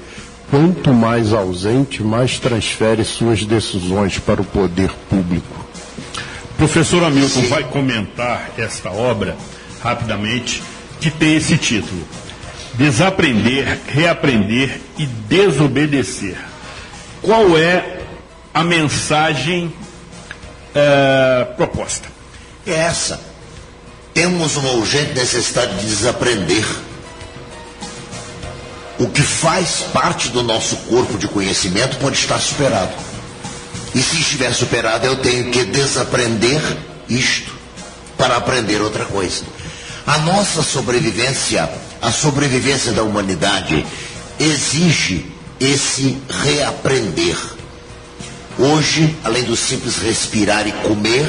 quanto mais ausente, mais transfere suas decisões para o poder público. Professor Hamilton vai comentar esta obra rapidamente, que tem esse título: Desaprender, Reaprender e Desobedecer. Qual é a mensagem proposta? É essa. Temos uma urgente necessidade de desaprender. O que faz parte do nosso corpo de conhecimento pode estar superado. E se estiver superado, eu tenho que desaprender isto para aprender outra coisa. A nossa sobrevivência, a sobrevivência da humanidade, exige esse reaprender. Hoje, além do simples respirar e comer,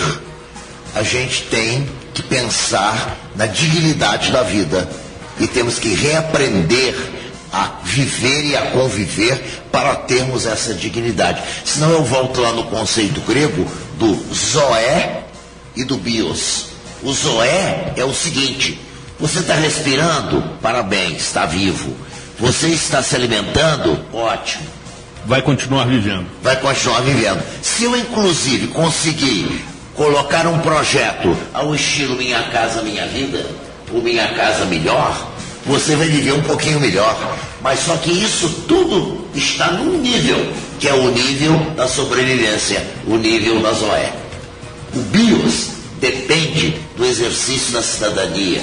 a gente tem que pensar na dignidade da vida e temos que reaprender a viver e a conviver para termos essa dignidade. Senão eu volto lá no conceito grego do zoé e do bios. O zoé é o seguinte: você está respirando? Parabéns, está vivo. Você está se alimentando? Ótimo. Vai continuar vivendo. Vai continuar vivendo. Se eu, inclusive, conseguir colocar um projeto ao estilo Minha Casa Minha Vida, ou Minha Casa Melhor, você vai viver um pouquinho melhor. Mas só que isso tudo está num nível, que é o nível da sobrevivência, o nível da zoé. O bios depende do exercício da cidadania,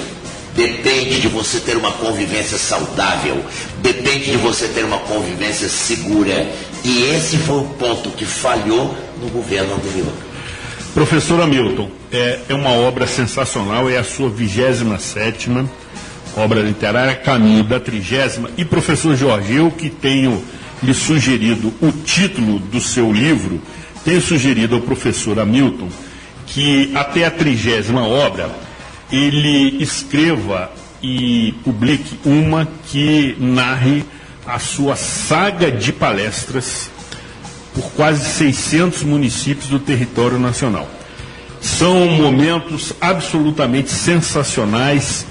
depende de você ter uma convivência saudável, depende de você ter uma convivência segura. E esse foi o ponto que falhou no governo anterior. Professor Hamilton, é uma obra sensacional, é a sua 27ª obra literária, caminho da 30ª. E professor Jorge, eu que tenho lhe sugerido o título do seu livro, tenho sugerido ao professor Hamilton que até a 30ª obra ele escreva e publique uma que narre a sua saga de palestras por quase 600 municípios do território nacional. São momentos absolutamente sensacionais,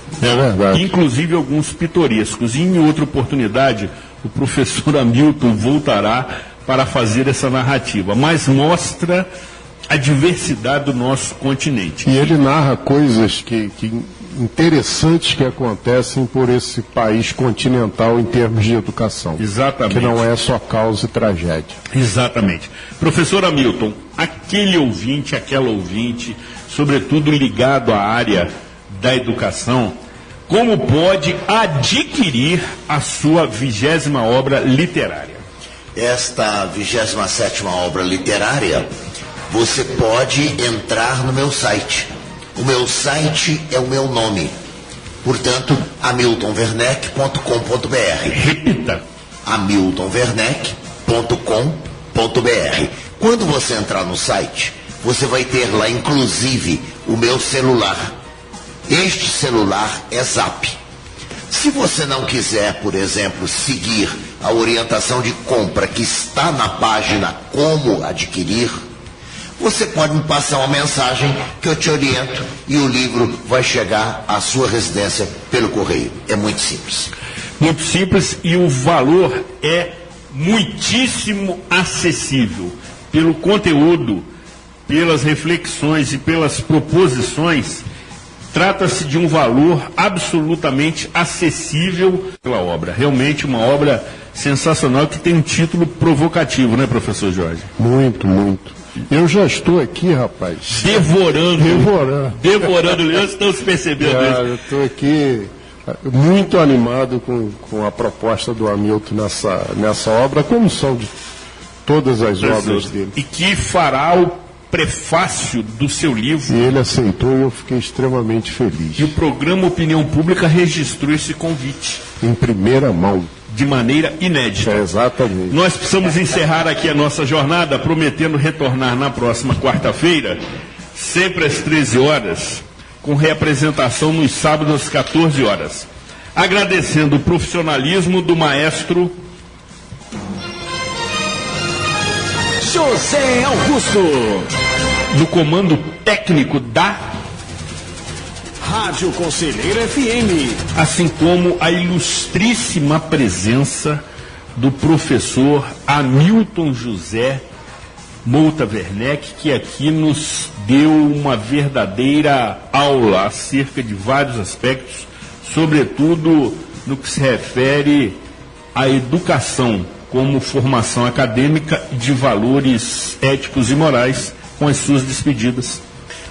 inclusive alguns pitorescos. E em outra oportunidade, o professor Hamilton voltará para fazer essa narrativa, mas mostra a diversidade do nosso continente. E ele narra coisas que interessantes que acontecem por esse país continental em termos de educação. Exatamente. Que não é só causa e tragédia. Exatamente. Professor Hamilton, aquele ouvinte, aquela ouvinte, sobretudo ligado à área da educação, como pode adquirir a sua 20ª obra literária? Esta 27ª obra literária, você pode entrar no meu site. O meu site é o meu nome. Portanto, hamiltonwerneck.com.br. Repita. hamiltonwerneck.com.br. Quando você entrar no site, você vai ter lá, inclusive, o meu celular. Este celular é Zap. Se você não quiser, por exemplo, seguir a orientação de compra que está na página Como Adquirir, você pode me passar uma mensagem que eu te oriento e o livro vai chegar à sua residência pelo correio. É muito simples. Muito simples, e o valor é muitíssimo acessível. Pelo conteúdo, pelas reflexões e pelas proposições, trata-se de um valor absolutamente acessível pela obra. Realmente uma obra sensacional que tem um título provocativo, né, professor Jorge? Muito, muito. Eu já estou aqui, rapaz. Devorando. Estamos percebendo isso. Eu estou aqui muito animado com a proposta do Hamilton nessa obra, como são de todas as obras dele. E que fará o prefácio do seu livro. E ele aceitou e eu fiquei extremamente feliz. E o programa Opinião Pública registrou esse convite. Em primeira mão. De maneira inédita. Exatamente. Nós precisamos encerrar aqui a nossa jornada, prometendo retornar na próxima quarta-feira, sempre às 13 horas, com reapresentação nos sábados às 14 horas. Agradecendo o profissionalismo do maestro José Augusto, no comando técnico da Rádio Conselheiro FM, assim como a ilustríssima presença do professor Hamilton José Mouta Werneck, que aqui nos deu uma verdadeira aula acerca de vários aspectos, sobretudo no que se refere à educação como formação acadêmica de valores éticos e morais, com as suas despedidas.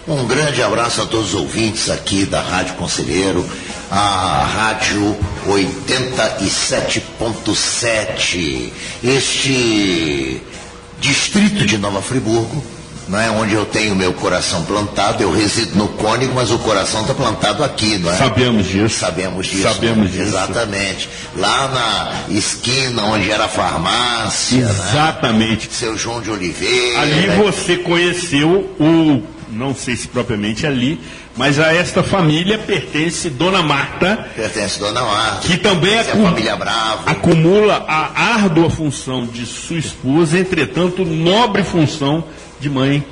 Um grande abraço a todos os ouvintes aqui da Rádio Conselheiro, a Rádio 87.7, este distrito de Nova Friburgo, não é? Onde eu tenho meu coração plantado, eu resido no Cônigo, mas o coração está plantado aqui, não é? Sabemos disso. Sabemos disso. Sabemos disso. Exatamente. Lá na esquina onde era a farmácia, exatamente. Né? Seu João de Oliveira. Ali você conheceu não sei se propriamente ali, mas a esta família pertence Dona Marta. Pertence Dona Marta. Que também família Bravo. Acumula a árdua função de sua esposa, entretanto, nobre função de mãe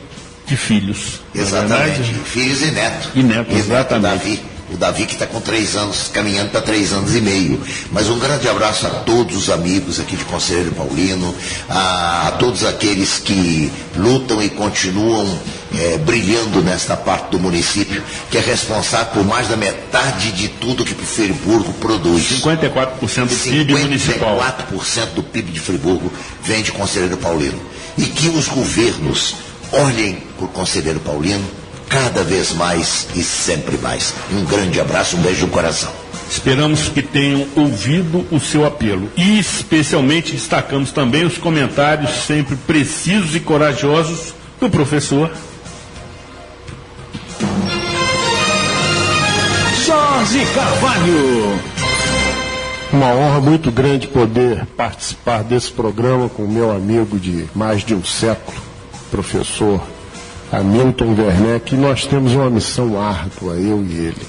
de filhos. Exatamente. Filhos e netos. E netos, exatamente. O Davi que está com 3 anos, caminhando para 3 anos e meio. Mas um grande abraço a todos os amigos aqui de Conselheiro Paulino, a todos aqueles que lutam e continuam brilhando nesta parte do município, que é responsável por mais da metade de tudo que Friburgo produz. 54% do PIB municipal. 54% do PIB de Friburgo vem de Conselheiro Paulino. E que os governos olhem por Conselheiro Paulino cada vez mais e sempre mais. Um grande abraço, um beijo no coração. Esperamos que tenham ouvido o seu apelo. E especialmente destacamos também os comentários sempre precisos e corajosos do professor Jorge Carvalho. Uma honra muito grande poder participar desse programa com o meu amigo de mais de um século, professor Hamilton Werneck, e nós temos uma missão árdua, eu e ele.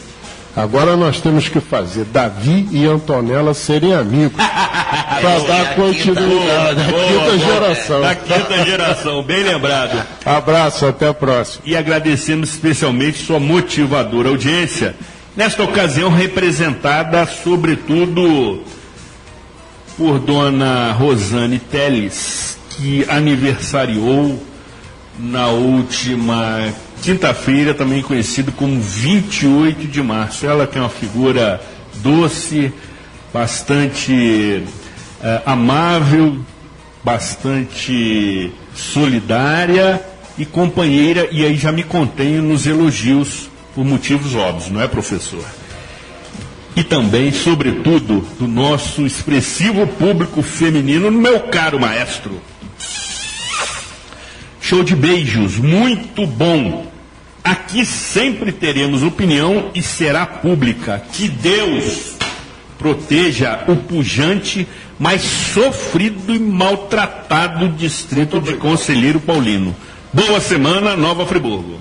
Agora nós temos que fazer Davi e Antonella serem amigos para dar continuidade. Quinta geração. Da quinta geração, bem lembrado. Abraço, até a próxima. E agradecemos especialmente sua motivadora audiência, nesta ocasião representada sobretudo por Dona Rosane Teles, que aniversariou na última quinta-feira, também conhecido como 28 de março. Ela tem uma figura doce, bastante amável, bastante solidária e companheira, e aí já me contenho nos elogios por motivos óbvios, não é, professor? E também, sobretudo, do nosso expressivo público feminino, meu caro maestro. Show de beijos, muito bom. Aqui sempre teremos opinião e será pública. Que Deus proteja o pujante, mas sofrido e maltratado distrito de Conselheiro Paulino. Boa semana, Nova Friburgo.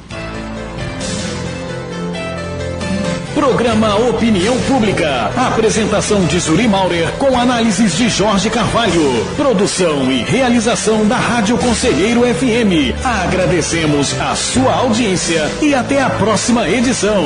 Programa Opinião Pública. Apresentação de Zuri Maurer com análises de Jorge Carvalho. Produção e realização da Rádio Conselheiro FM. Agradecemos a sua audiência e até a próxima edição.